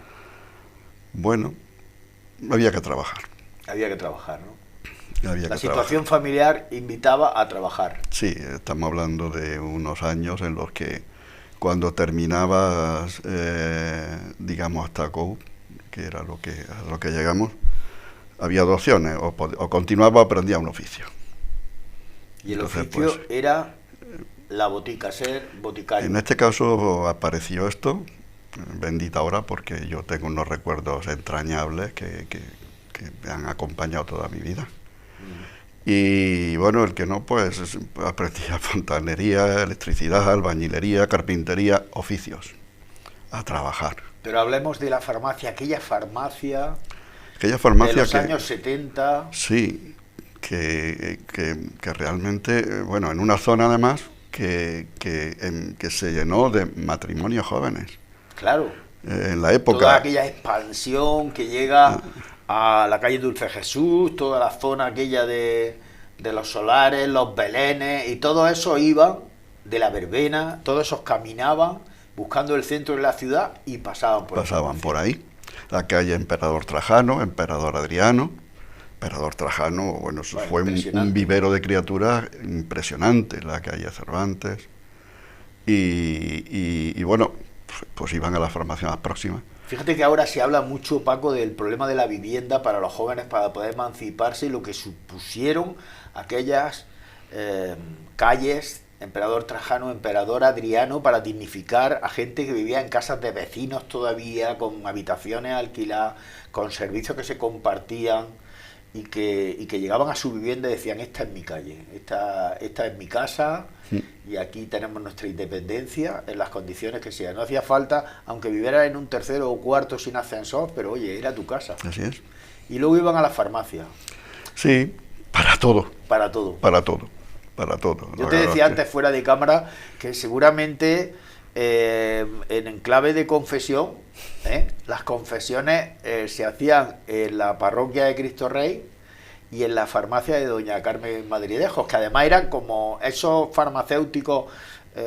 Bueno, había que trabajar. Había que trabajar, ¿no? La situación familiar invitaba a trabajar. Sí, estamos hablando de unos años en los que cuando terminabas, digamos, hasta COU, que era a lo que llegamos, había dos opciones, o continuaba o aprendía un oficio. Y el Entonces, oficio pues, era la botica, ser boticario. En este caso apareció esto, bendita hora, porque yo tengo unos recuerdos entrañables que me han acompañado toda mi vida. Y bueno, el que no, pues aprendía fontanería, electricidad, albañilería, carpintería, oficios, a trabajar. Pero hablemos de la farmacia, aquella farmacia farmacia de los que, años 70. Sí, que realmente, bueno, en una zona además que se llenó de matrimonios jóvenes. Claro. En la época. Toda aquella expansión que llega a la calle Dulce Jesús, toda la zona aquella de los solares, los belenes, y todo eso iban de la verbena, todos esos caminaban buscando el centro de la ciudad y pasaban por ahí. La calle Emperador Trajano, Emperador Adriano. Emperador Trajano, bueno, eso fue un vivero de criaturas impresionante, la calle Cervantes. Y bueno, pues iban a la farmacia más próxima. Fíjate que ahora se habla mucho, Paco, del problema de la vivienda para los jóvenes, para poder emanciparse, y lo que supusieron aquellas calles, Emperador Trajano, Emperador Adriano, para dignificar a gente que vivía en casas de vecinos todavía, con habitaciones alquiladas, con servicios que se compartían, y que llegaban a su vivienda y decían: esta es mi calle, esta es mi casa, y aquí tenemos nuestra independencia en las condiciones que sea. No hacía falta, aunque vivieras en un tercero o cuarto sin ascensor, pero oye, era tu casa. Así es. Y luego iban a la farmacia. Sí, para todo. Para todo. Para todo. Para todo. Yo te decía antes, fuera de cámara, que seguramente en clave de confesión, las confesiones se hacían en la parroquia de Cristo Rey y en la farmacia de Doña Carmen Madridejos, que además eran como esos farmacéuticos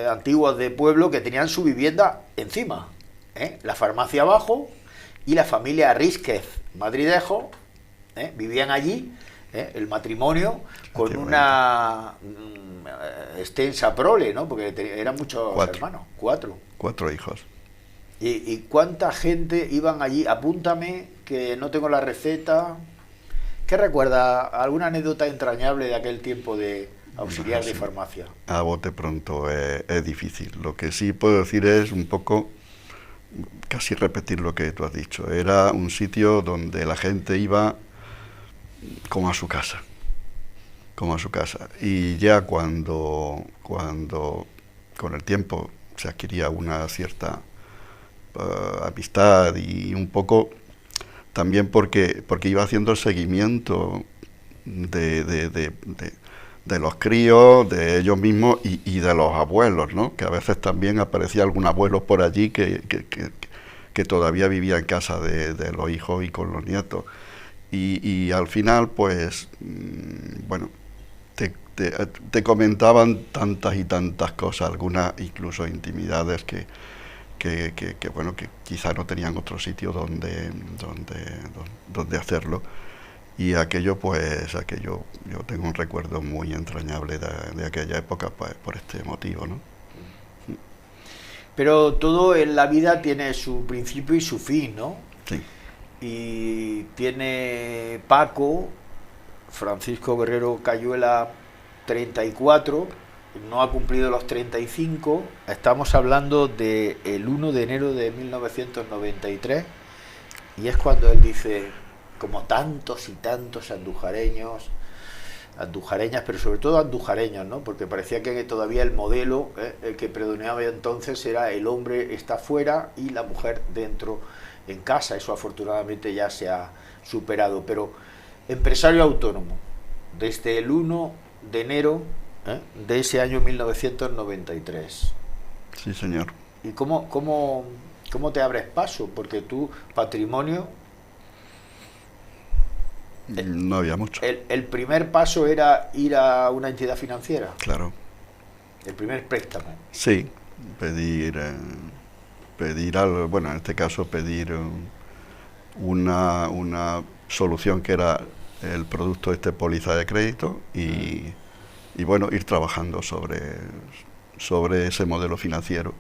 antiguos de pueblo que tenían su vivienda encima, la farmacia abajo, y la familia Rísquez Madridejos vivían allí, el matrimonio, con una extensa prole, ¿no? Porque eran muchos hermanos, cuatro hijos. ¿Y cuánta gente iban allí? Apúntame, que no tengo la receta. ¿Qué recuerda? ¿Alguna anécdota entrañable de aquel tiempo de auxiliar de farmacia? A bote pronto es difícil. Lo que sí puedo decir es un poco, casi repetir lo que tú has dicho. Era un sitio donde la gente iba como a su casa. Y ya cuando con el tiempo se adquiría una cierta amistad, y un poco también porque iba haciendo el seguimiento de los críos, de ellos mismos y de los abuelos, ¿no? Que a veces también aparecía algún abuelo por allí que todavía vivía en casa de los hijos y con los nietos. Y al final, pues, bueno, te comentaban tantas y tantas cosas, algunas incluso intimidades que bueno, que quizá no tenían otro sitio donde hacerlo. Y aquello, yo tengo un recuerdo muy entrañable de aquella época, pues, por este motivo, ¿no? Pero todo en la vida tiene su principio y su fin, ¿no? Sí. Y tiene Paco, Francisco Guerrero Cayuela, 34, no ha cumplido los 35, estamos hablando del 1 de enero de 1993, y es cuando él dice, como tantos y tantos andujareñas, pero sobre todo andujareños, ¿no? Porque parecía que todavía el modelo el que predominaba entonces era el hombre está fuera y la mujer dentro en casa. Eso afortunadamente ya se ha superado, pero empresario autónomo desde el 1 de enero de ese año 1993. Sí, señor. ¿Y cómo te abres paso? Porque tu patrimonio... No había mucho. El primer paso era ir a una entidad financiera. Claro. El primer préstamo. Sí, pedir algo, bueno, en este caso pedir una solución que era el producto póliza de crédito y bueno, ir trabajando sobre ese modelo financiero.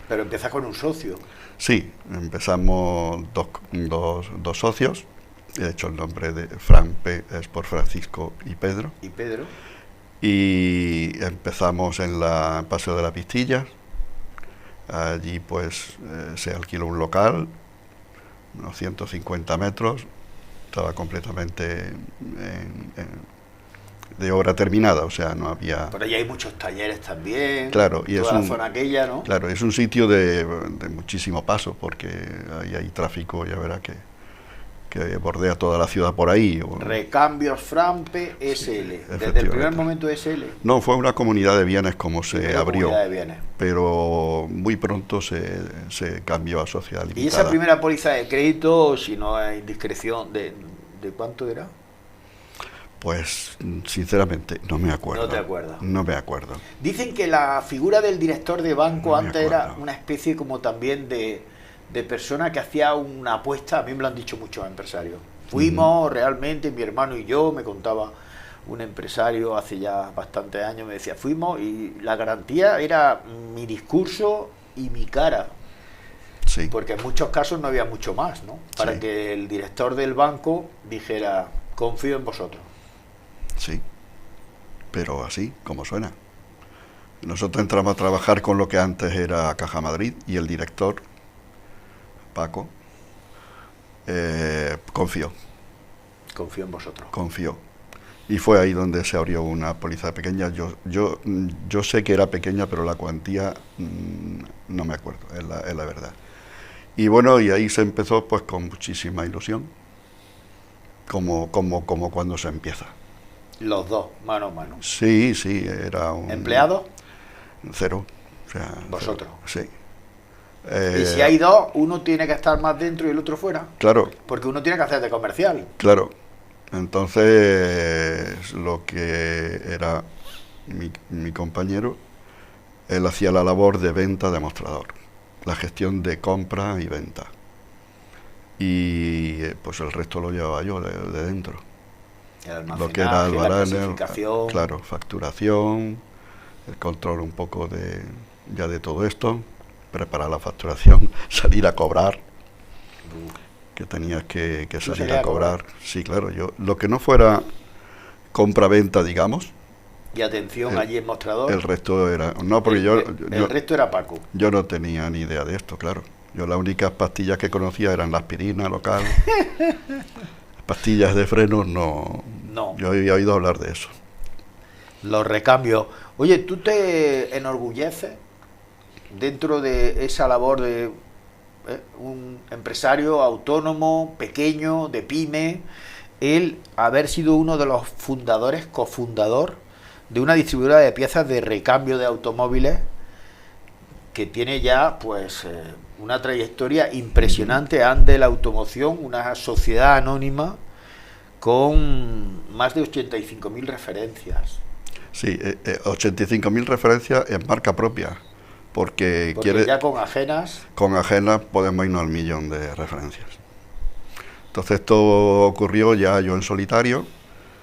Pero empiezas con un socio. Sí, empezamos dos socios. De hecho, el nombre de Fran P es por Francisco y Pedro. ¿Y Pedro? Y empezamos en la Paseo de las Vistillas. Allí pues se alquiló un local, unos 150 metros. Estaba completamente de obra terminada, o sea, no había... Por allí hay muchos talleres también. Claro, y toda la zona aquella, ¿no? Claro, es un sitio de muchísimo paso, porque ahí hay tráfico, ya verá que bordea toda la ciudad por ahí. Recambios Frampe SL. Sí, desde el primer momento SL. No, fue una comunidad de bienes como se abrió, de bienes. Pero muy pronto se cambió a sociedad limitada. ¿Y esa primera póliza de crédito, si no hay indiscreción, de cuánto era? Pues, sinceramente, no me acuerdo. No te acuerdas. No me acuerdo. Dicen que la figura del director de banco No antes era una especie como también de persona que hacía una apuesta. A mí me lo han dicho muchos empresarios. Fuimos realmente, mi hermano y yo, me contaba un empresario hace ya bastantes años, me decía, fuimos y la garantía era mi discurso y mi cara. Sí. Porque en muchos casos no había mucho más, ¿no? Para Sí. que el director del banco dijera, confío en vosotros. Sí, pero así, como suena. Nosotros entramos a trabajar con lo que antes era Caja Madrid y el director, Paco, confió. Confío en vosotros. Confió. Y fue ahí donde se abrió una póliza pequeña. Yo sé que era pequeña, pero la cuantía no me acuerdo, es la verdad. Y bueno, y ahí se empezó pues con muchísima ilusión, como cuando se empieza. Los dos, mano a mano. Sí, era un... ¿Empleados? Cero. O sea, Vosotros. Cero. Sí. Y si hay dos, uno tiene que estar más dentro y el otro fuera. Claro. Porque uno tiene que hacer de comercial. Claro. Entonces, lo que era mi compañero, él hacía la labor de venta de mostrador, la gestión de compra y venta. Y pues el resto lo llevaba yo de dentro. El Lo que era el la banner, clasificación. claro, facturación, el control un poco de todo esto, preparar la facturación, salir a cobrar, que tenías que salir a cobrar. Sí, claro, yo lo que no fuera compra-venta, digamos. Y atención, allí en mostrador. El resto era... No, porque el resto era Paco. Yo no tenía ni idea de esto, claro. Yo las únicas pastillas que conocía eran la aspirina local. Pastillas de frenos, no. Yo había oído hablar de eso. Los recambios. Oye, ¿tú te enorgulleces dentro de esa labor de un empresario autónomo, pequeño, de pyme, el haber sido uno de los fundadores, cofundador de una distribuidora de piezas de recambio de automóviles que tiene ya pues una trayectoria impresionante. Andel Automoción, una sociedad anónima con más de 85.000 referencias. Sí, 85.000 referencias en marca propia, porque ya con ajenas podemos irnos al millón de referencias. Entonces esto ocurrió ya yo en solitario,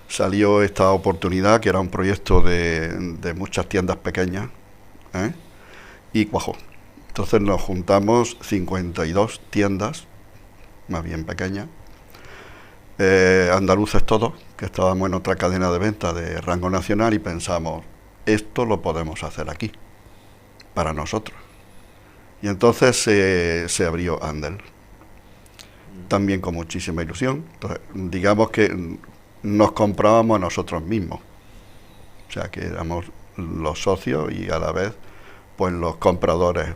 salió esta oportunidad que era un proyecto de muchas tiendas pequeñas, y cuajó. Entonces nos juntamos 52 tiendas, más bien pequeñas, andaluces todos, que estábamos en otra cadena de venta de rango nacional, y pensamos, esto lo podemos hacer aquí, para nosotros. Y entonces se abrió Andel, también con muchísima ilusión. Entonces, digamos que nos comprábamos a nosotros mismos, o sea que éramos los socios y a la vez pues los compradores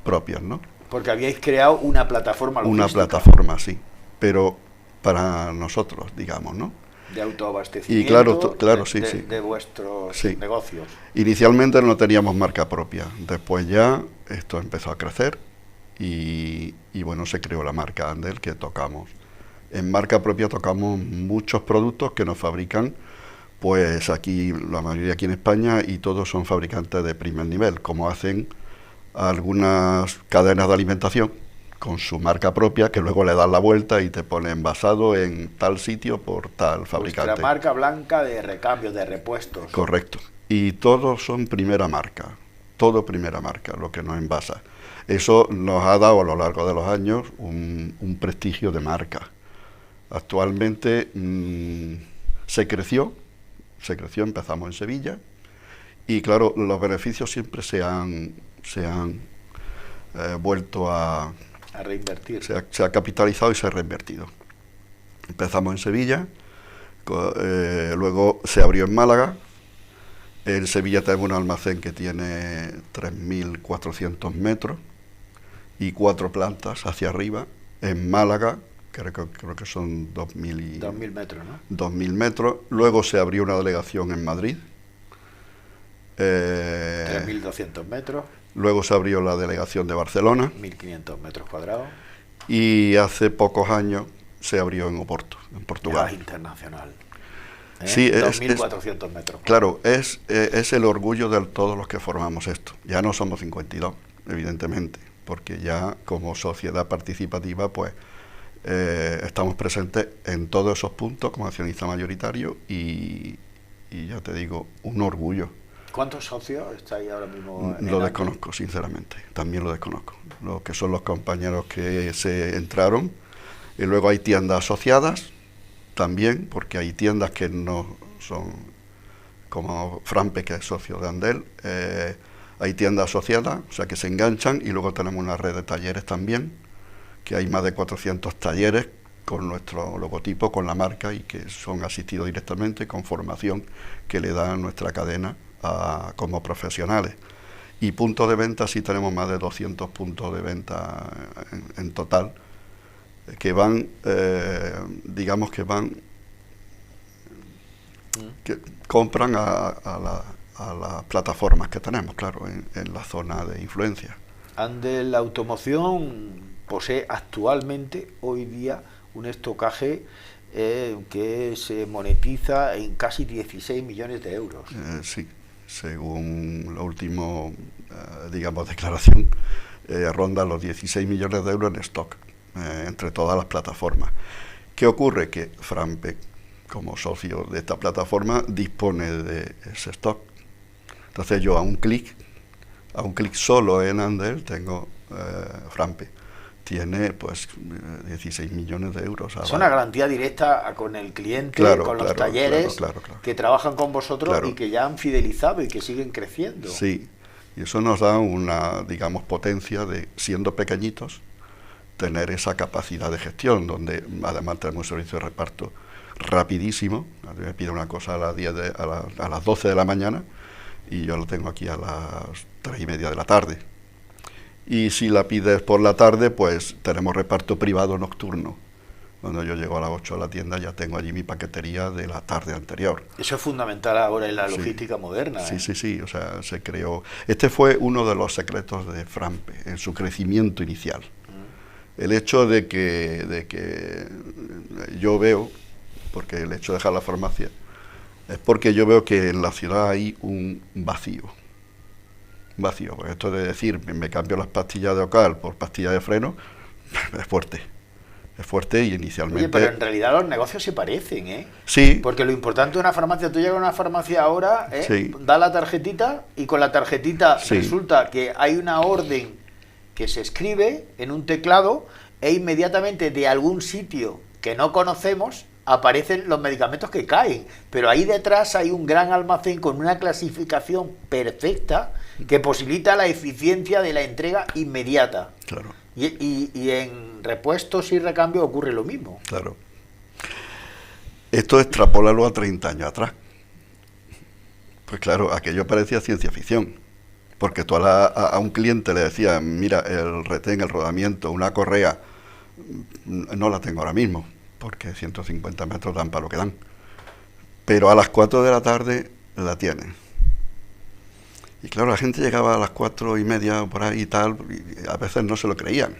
propios, ¿no? Porque habíais creado una plataforma logística. Una plataforma, sí, pero para nosotros, digamos, ¿no? De autoabastecimiento. Y claro, sí. De vuestros negocios. Inicialmente no teníamos marca propia, después ya esto empezó a crecer y bueno, se creó la marca Andel, que tocamos. En marca propia tocamos muchos productos que nos fabrican, pues aquí, la mayoría aquí en España, y todos son fabricantes de primer nivel, como hacen algunas cadenas de alimentación con su marca propia, que luego le das la vuelta y te pone envasado en tal sitio por tal fabricante. Vuestra marca blanca de recambio, de repuestos. Correcto. Y todos son primera marca, todo primera marca, lo que nos envasa. Eso nos ha dado a lo largo de los años un prestigio de marca. Actualmente se creció, empezamos en Sevilla, y claro, los beneficios siempre se han vuelto a reinvertir. Se ha capitalizado y se ha reinvertido. Empezamos en Sevilla, luego se abrió en Málaga. En Sevilla tenemos un almacén que tiene 3.400 metros y 4 plantas hacia arriba. En Málaga creo que son 2.000 metros, ¿no? 2.000 metros. Luego se abrió una delegación en Madrid. 3.200 metros. Luego se abrió la delegación de Barcelona. 1.500 metros cuadrados. Y hace pocos años se abrió en Oporto, en Portugal. Ya internacional. Sí, 2.400 metros. Claro, es el orgullo de todos los que formamos esto. Ya no somos 52, evidentemente, porque ya como sociedad participativa, pues estamos presentes en todos esos puntos como accionista mayoritario y ya te digo, un orgullo. ¿Cuántos socios estáis ahora mismo? Lo desconozco, sinceramente, también lo desconozco. Lo que son los compañeros que se entraron, y luego hay tiendas asociadas también, porque hay tiendas que no son como Frampe, que es socio de Andel, hay tiendas asociadas, o sea que se enganchan, y luego tenemos una red de talleres también, que hay más de 400 talleres con nuestro logotipo, con la marca, y que son asistidos directamente con formación que le da nuestra cadena como profesionales. Y puntos de venta, sí tenemos más de 200 puntos de venta en total, que van, digamos que van, que compran a las plataformas que tenemos, claro, en la zona de influencia. Andel Automoción posee actualmente, hoy día, un estocaje que se monetiza en casi 16 millones de euros. Sí, según la última, digamos, declaración, ronda los 16 millones de euros en stock, entre todas las plataformas. ¿Qué ocurre? Que Frampe, como socio de esta plataforma, dispone de ese stock. Entonces yo a un clic solo en Andel tengo Frampe. Tiene pues 16 millones de euros. Es una garantía directa con el cliente, con los talleres que trabajan con vosotros y que ya han fidelizado y que siguen creciendo. Sí, y eso nos da una, digamos, potencia de, siendo pequeñitos, tener esa capacidad de gestión, donde además tenemos un servicio de reparto rapidísimo. Me pide una cosa a las 12 de la mañana y yo lo tengo aquí a las 3:30 de la tarde. Y si la pides por la tarde, pues tenemos reparto privado nocturno. Cuando yo llego a las 8 a la tienda ya tengo allí mi paquetería de la tarde anterior. Eso es fundamental ahora en la Sí. logística moderna. Sí, sí, sí, o sea, se creó... Este fue uno de los secretos de Frampe, en su crecimiento inicial. El hecho de que yo veo, porque el hecho de dejar la farmacia, es porque yo veo que en la ciudad hay un vacío. Vacío, porque esto de decir, me cambio las pastillas de Ocal por pastillas de freno, es fuerte. Es fuerte y inicialmente... Oye, pero en realidad los negocios se parecen, ¿eh? Sí, Porque lo importante de una farmacia, tú llegas a una farmacia ahora, Sí. da la tarjetita y con la tarjetita Sí. resulta que hay una orden que se escribe en un teclado e inmediatamente de algún sitio que no conocemos aparecen los medicamentos que caen. Pero ahí detrás hay un gran almacén con una clasificación perfecta que posibilita la eficiencia de la entrega inmediata. claro, Y en repuestos y recambios ocurre lo mismo. claro. Esto extrapólalo a 30 años atrás. Pues claro, aquello parecía ciencia ficción. Porque tú a un cliente le decías, mira, el retén, el rodamiento, una correa, no la tengo ahora mismo, porque 150 metros dan para lo que dan. Pero a las 4 de la tarde la tienen. Y claro, la gente llegaba a las 4:30 por ahí y tal, y a veces no se lo creían.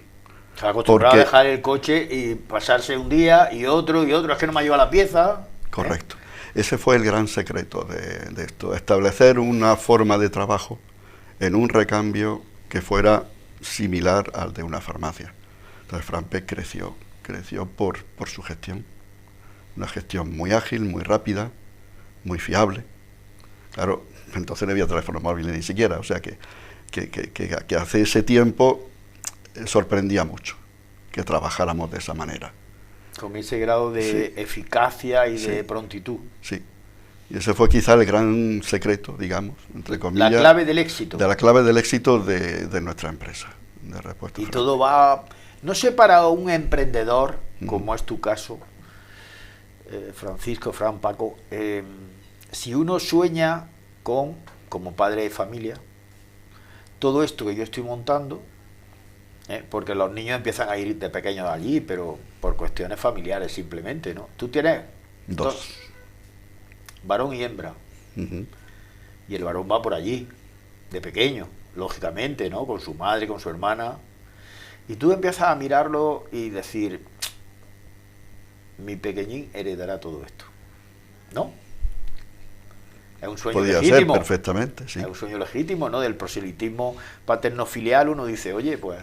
Se ha acostumbrado Porque- a dejar el coche y pasarse un día y otro, es que no me ha llevado la pieza. Correcto. Ese fue el gran secreto de esto, establecer una forma de trabajo en un recambio que fuera similar al de una farmacia. Entonces Frampe creció por su gestión. Una gestión muy ágil, muy rápida, muy fiable. Claro, entonces no había teléfonos móviles ni siquiera, o sea que hace ese tiempo sorprendía mucho que trabajáramos de esa manera. Con ese grado de eficacia y de prontitud. Sí. Y ese fue quizá el gran secreto, digamos, entre comillas. La clave del éxito. De la clave del éxito de nuestra empresa, de Repuestos Y Frampe. todo va... No sé, para un emprendedor, como es tu caso, Francisco, Fran, Paco, si uno sueña con, como padre de familia, todo esto que yo estoy montando, porque los niños empiezan a ir de pequeños allí, pero por cuestiones familiares simplemente, ¿no? Tú tienes Dos. varón y hembra, Ujú. y el varón va por allí, de pequeño, lógicamente, ¿no? Con su madre, con su hermana, y tú empiezas a mirarlo y decir, mi pequeñín heredará todo esto, ¿no? Es un sueño Podía ser legítimo. perfectamente, sí. Es un sueño legítimo, ¿no? Del proselitismo paterno-filial, uno dice, oye, pues...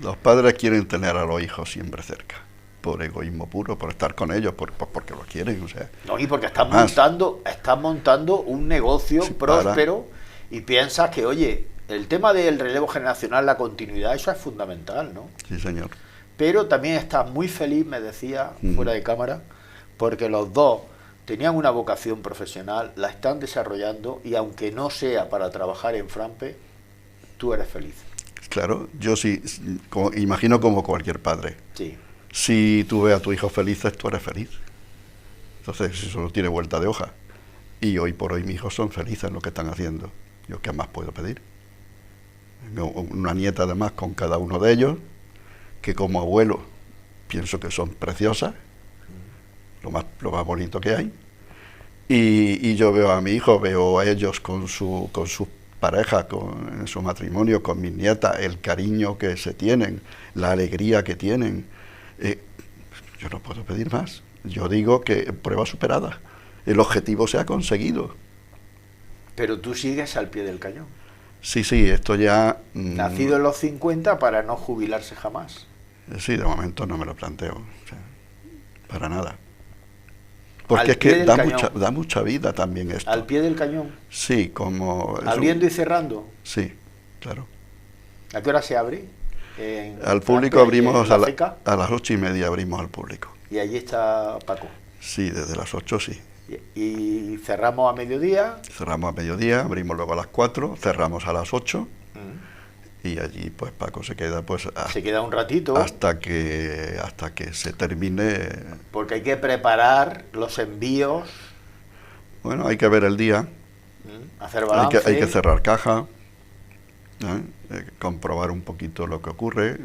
Los padres quieren tener a los hijos siempre cerca, por egoísmo puro, por estar con ellos, porque lo quieren, o sea. No, y porque estás Más. montando un negocio Sí, próspero y piensas que, oye, el tema del relevo generacional, la continuidad, eso es fundamental, ¿no? Sí, señor. Pero también estás muy feliz, me decía, fuera de cámara, porque los dos tenían una vocación profesional, la están desarrollando y aunque no sea para trabajar en Frampe, tú eres feliz. Claro, yo sí, imagino como cualquier padre. Sí. Si tú ves a tu hijo felices, tú eres feliz. Entonces, eso no tiene vuelta de hoja. Y hoy por hoy mis hijos son felices en lo que están haciendo. ¿Yo qué más puedo pedir? Tengo una nieta además con cada uno de ellos, que como abuelo pienso que son preciosas, lo más bonito que hay. Y yo veo a mi hijo, veo a ellos con sus parejas, en su matrimonio, con mis nietas, el cariño que se tienen, la alegría que tienen. Yo no puedo pedir más. Yo digo que prueba superada. El objetivo se ha conseguido. Pero tú sigues al pie del cañón. Sí, esto ya... Nacido en los 50 para no jubilarse jamás. Sí, de momento no me lo planteo. O sea, para nada. Porque Al es pie que del da cañón. da mucha vida también esto. Al pie del cañón. Sí, como... Abriendo y cerrando. Sí, claro. ¿A qué hora se abre? Al público Frampe, abrimos en la FECA, a las 8:30 abrimos al público. y allí está Paco. Sí, desde las 8 sí. Y cerramos a mediodía. Cerramos a mediodía, abrimos luego a las 4, cerramos a las 8 Mm. y allí pues Paco se queda pues Se queda un ratito hasta que se termine. porque hay que preparar los envíos, Bueno, hay que ver el día, hacer balance. hay que cerrar caja, comprobar un poquito lo que ocurre,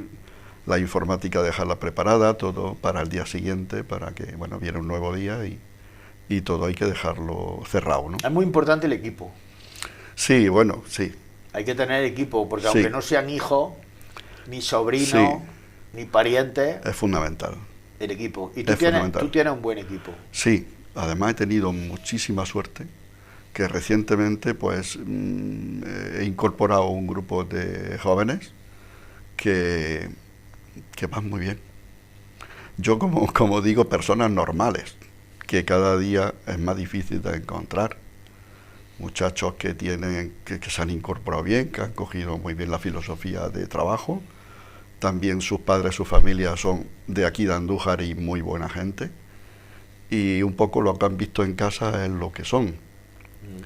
la informática dejarla preparada, todo para el día siguiente, para que, bueno, viene un nuevo día y todo hay que dejarlo cerrado, ¿no? Es muy importante el equipo. Sí, bueno, sí. Hay que tener equipo, porque Sí. aunque no sean hijos, ni sobrinos, Sí. ni parientes, Es fundamental. el equipo. Y Es fundamental. tú tienes un buen equipo. Sí, además he tenido muchísima suerte que recientemente pues he incorporado un grupo de jóvenes que van muy bien. Yo como digo, personas normales, que cada día es más difícil de encontrar. Muchachos que se han incorporado bien, que han cogido muy bien la filosofía de trabajo. También sus padres, su familia son de aquí de Andújar y muy buena gente. Y un poco lo que han visto en casa es lo que son.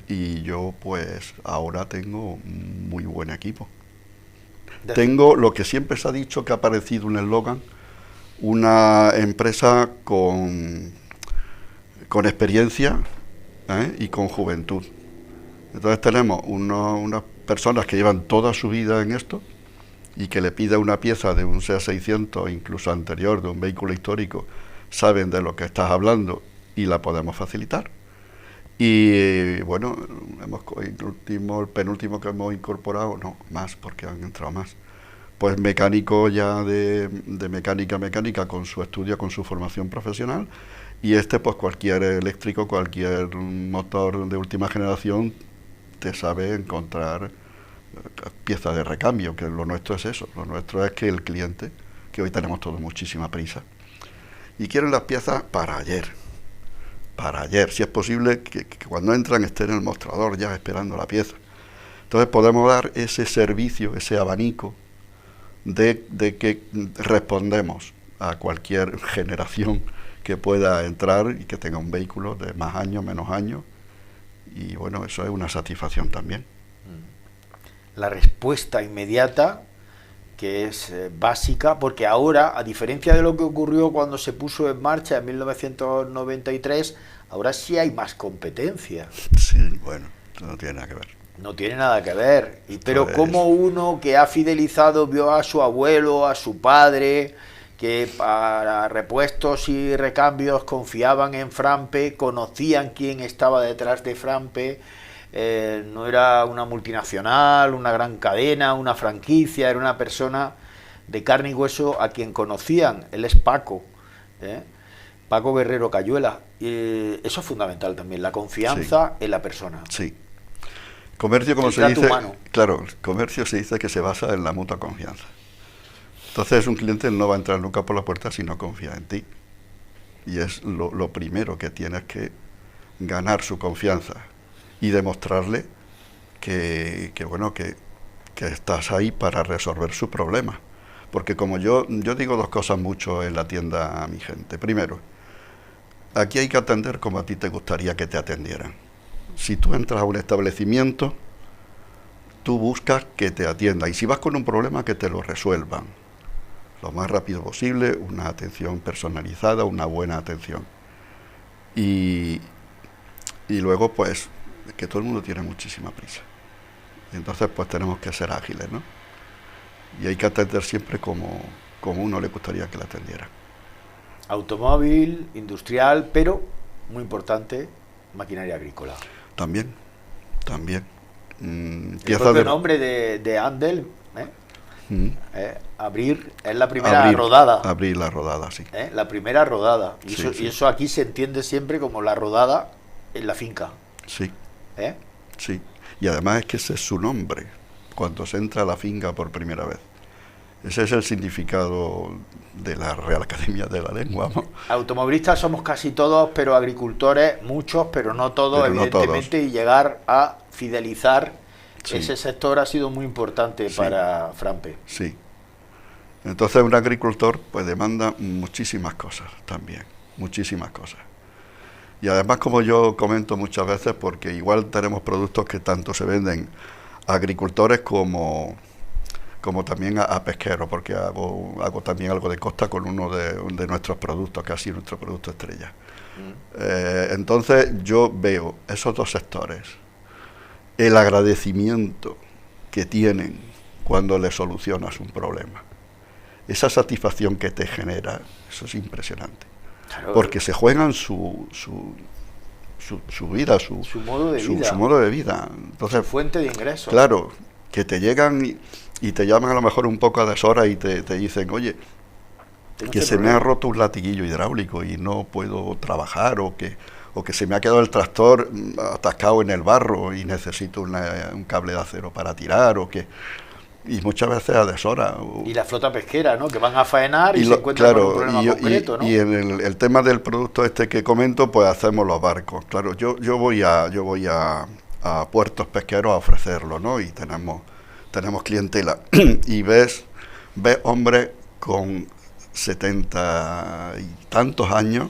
Y yo pues ahora tengo muy buen equipo. Tengo lo que siempre se ha dicho, que ha aparecido un eslogan, una empresa con experiencia, y con juventud. Entonces tenemos unas personas que llevan toda su vida en esto y que le pida una pieza de un SEA 600, incluso anterior, de un vehículo histórico, saben de lo que estás hablando y la podemos facilitar. Y bueno, el penúltimo que hemos incorporado, no, más, porque han entrado más, pues mecánico ya de mecánica con su estudio, con su formación profesional, y pues cualquier eléctrico, cualquier motor de última generación te sabe encontrar piezas de recambio, que lo nuestro es eso, lo nuestro es que el cliente, que hoy tenemos todos muchísima prisa, y quieren las piezas para ayer, si es posible que cuando entran esté en el mostrador ya esperando la pieza. Entonces podemos dar ese servicio, ese abanico de que respondemos a cualquier generación que pueda entrar y que tenga un vehículo de más años, menos años, y bueno, eso es una satisfacción también. La respuesta inmediata, que es básica, porque ahora, a diferencia de lo que ocurrió cuando se puso en marcha en 1993, ahora sí hay más competencia. Sí, bueno, no tiene nada que ver. No tiene nada que ver. Pero como uno que ha fidelizado, vio a su abuelo, a su padre, que para repuestos y recambios confiaban en Frampe, conocían quién estaba detrás de Frampe, no era una multinacional, una gran cadena, una franquicia, era una persona de carne y hueso a quien conocían. Él es Paco, Paco Guerrero Cayuela. Eso es fundamental también, la confianza en la persona. Sí. Comercio, como se dice, claro, comercio se dice que se basa en la mutua confianza. Entonces un cliente no va a entrar nunca por la puerta si no confía en ti. Y es lo primero que tienes que ganar su confianza y demostrarle que estás ahí para resolver su problema. Porque como yo digo dos cosas mucho en la tienda a mi gente. Primero, aquí hay que atender como a ti te gustaría que te atendieran. Si tú entras a un establecimiento, tú buscas que te atiendan. Y si vas con un problema, que te lo resuelvan lo más rápido posible, una atención personalizada, una buena atención. Y luego, pues, que todo el mundo tiene muchísima prisa. Entonces, pues, tenemos que ser ágiles, ¿no? Y hay que atender siempre como uno le gustaría que la atendiera. Automóvil, industrial, pero, muy importante, maquinaria agrícola. También. El propio nombre de Andel, abrir es la primera rodada. Abrir la rodada, sí. La primera rodada. Y, sí, y eso aquí se entiende siempre como la rodada en la finca. Sí. Sí. Y además es que ese es su nombre, cuando se entra a la finca por primera vez. Ese es el significado de la Real Academia de la Lengua, ¿no? Automovilistas somos casi todos, pero agricultores muchos, pero no todos, pero evidentemente, no todos. Y llegar a fidelizar ese sector ha sido muy importante para Frampe. Sí. Entonces un agricultor pues demanda muchísimas cosas también, muchísimas cosas. Y además, como yo comento muchas veces, porque igual tenemos productos que tanto se venden a agricultores como también a pesqueros, porque hago también algo de costa con uno de nuestros productos, casi nuestro producto estrella. Entonces yo veo esos dos sectores, el agradecimiento que tienen cuando les solucionas un problema esa satisfacción que te genera, eso es impresionante. Claro. Porque se juegan su vida, su modo de vida. Su modo de vida. Entonces, su fuente de ingresos. Claro, que te llegan y te llaman a lo mejor un poco a deshora y te dicen, oye, que se me ha roto un latiguillo hidráulico y no puedo trabajar, o que se me ha quedado el tractor atascado en el barro y necesito un cable de acero para tirar, y muchas veces a deshora. Y la flota pesquera, ¿no? Que van a faenar y se encuentran con un problema concreto, ¿no? Y en el tema del producto este que comento, pues hacemos los barcos. Claro, yo voy a puertos pesqueros a ofrecerlo, ¿no? Y tenemos clientela. Y ves hombres con 70 y tantos años,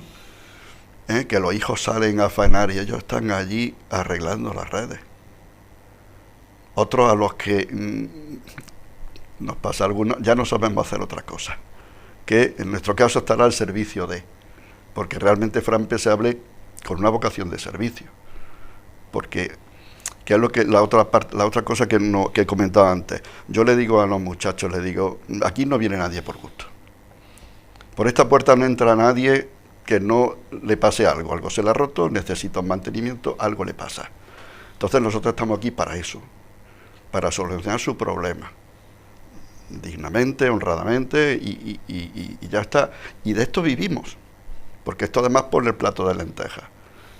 que los hijos salen a faenar y ellos están allí arreglando las redes. Otros a los que nos pasa algunos, ya no sabemos hacer otra cosa, que en nuestro caso estará al servicio de, porque realmente Frampe se hable con una vocación de servicio, porque que es lo que la otra cosa que he comentado antes. Yo le digo a los muchachos, aquí no viene nadie por gusto. Por esta puerta no entra nadie que no le pase algo se le ha roto, necesita un mantenimiento, algo le pasa. Entonces nosotros estamos aquí para eso, para solucionar su problema, dignamente, honradamente, y ya está. Y de esto vivimos, porque esto además pone el plato de lentejas.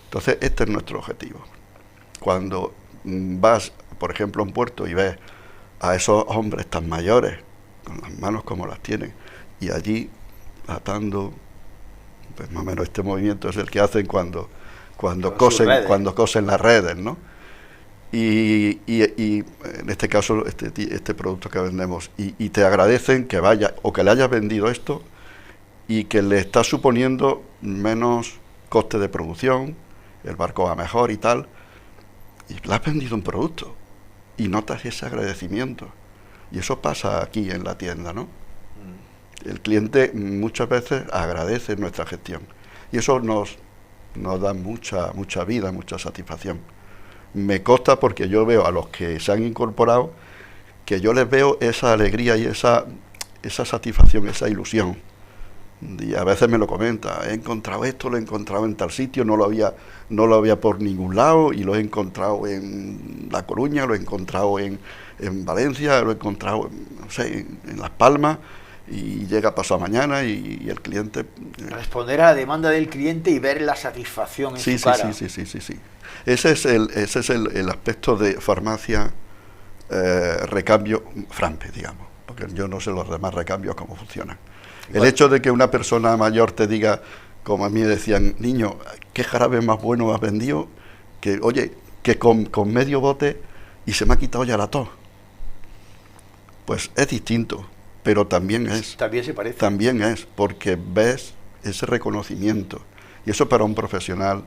Entonces este es nuestro objetivo. Cuando vas, por ejemplo, a un puerto y ves a esos hombres tan mayores, con las manos como las tienen, y allí atando, pues más o menos este movimiento es el que hacen cuando cosen las redes, ¿no? Y en este caso este producto que vendemos, y te agradecen que vaya o que le hayas vendido esto y que le está suponiendo menos coste de producción, el barco va mejor y tal, y le has vendido un producto y notas ese agradecimiento, y eso pasa aquí en la tienda, ¿no? El cliente muchas veces agradece nuestra gestión y eso nos da mucha vida, mucha satisfacción. Me consta, porque yo veo a los que se han incorporado, que yo les veo esa alegría y esa satisfacción, esa ilusión. Y a veces me lo comenta, he encontrado esto, lo he encontrado en tal sitio, no lo había por ningún lado, y lo he encontrado en La Coruña, lo he encontrado en Valencia, lo he encontrado, no sé, en Las Palmas, y llega pasado mañana y el cliente... Responder a la demanda del cliente y ver la satisfacción en su cara. Sí. Ese es el aspecto de farmacia, recambio, Frampe, digamos, porque yo no sé los demás recambios cómo funcionan. El hecho de que una persona mayor te diga, como a mí decían, niño, ¿qué jarabe más bueno has vendido? Que, oye, que con medio bote y se me ha quitado ya la tos. Pues es distinto, pero también se parece. También es, porque ves ese reconocimiento. Y eso para un profesional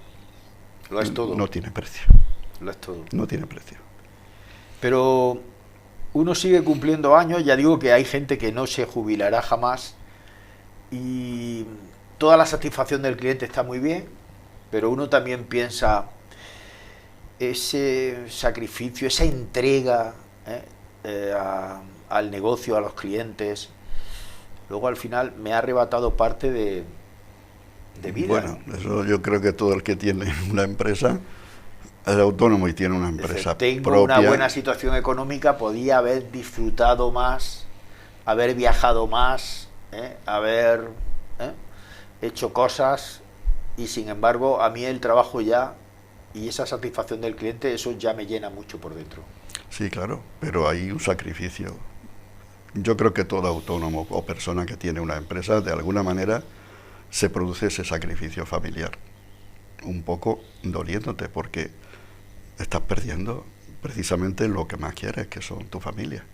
lo es todo. No tiene precio. Lo es todo. No tiene precio. Pero uno sigue cumpliendo años, ya digo que hay gente que no se jubilará jamás, y toda la satisfacción del cliente está muy bien, pero uno también piensa ese sacrificio, esa entrega al negocio, a los clientes, luego al final me ha arrebatado parte de vida. Bueno, eso yo creo que todo el que tiene una empresa es autónomo y tiene una empresa tengo propia. Una buena situación económica, podía haber disfrutado más, haber viajado más, haber hecho cosas, y sin embargo a mí el trabajo ya y esa satisfacción del cliente, eso ya me llena mucho por dentro. Sí, claro, pero hay un sacrificio. Yo creo que todo autónomo o persona que tiene una empresa, de alguna manera se produce ese sacrificio familiar, un poco doliéndote, porque estás perdiendo precisamente lo que más quieres, que son tu familia.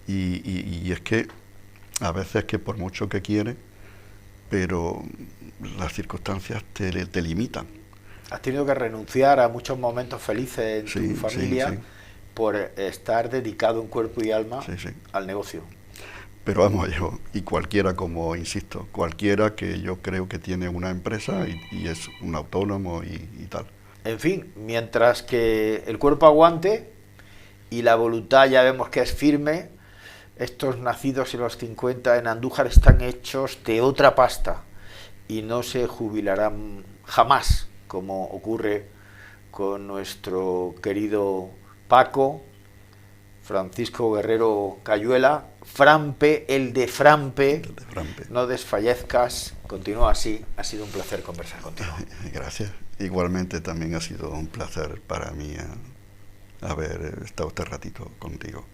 Y es que a veces, que por mucho que quieres, pero las circunstancias te limitan. Has tenido que renunciar a muchos momentos felices en tu familia, sí, por estar dedicado en cuerpo y alma al negocio. Pero vamos, y cualquiera, como insisto, cualquiera que yo creo que tiene una empresa y es un autónomo y tal. En fin, mientras que el cuerpo aguante y la voluntad ya vemos que es firme, estos nacidos en los 50 en Andújar están hechos de otra pasta y no se jubilarán jamás, como ocurre con nuestro querido Paco, Francisco Guerrero Cayuela, Frampe, el de Frampe, no desfallezcas, continúa así, ha sido un placer conversar contigo. Gracias, igualmente también ha sido un placer para mí haber estado este ratito contigo.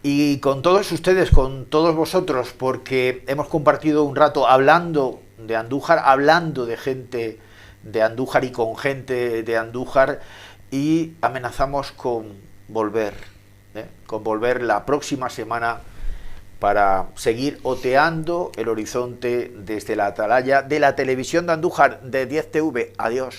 Y con todos ustedes, con todos vosotros, porque hemos compartido un rato hablando de Andújar, hablando de gente de Andújar y con gente de Andújar, y amenazamos con volver la próxima semana para seguir oteando el horizonte desde la atalaya de la televisión de Andújar de 10TV. Adiós.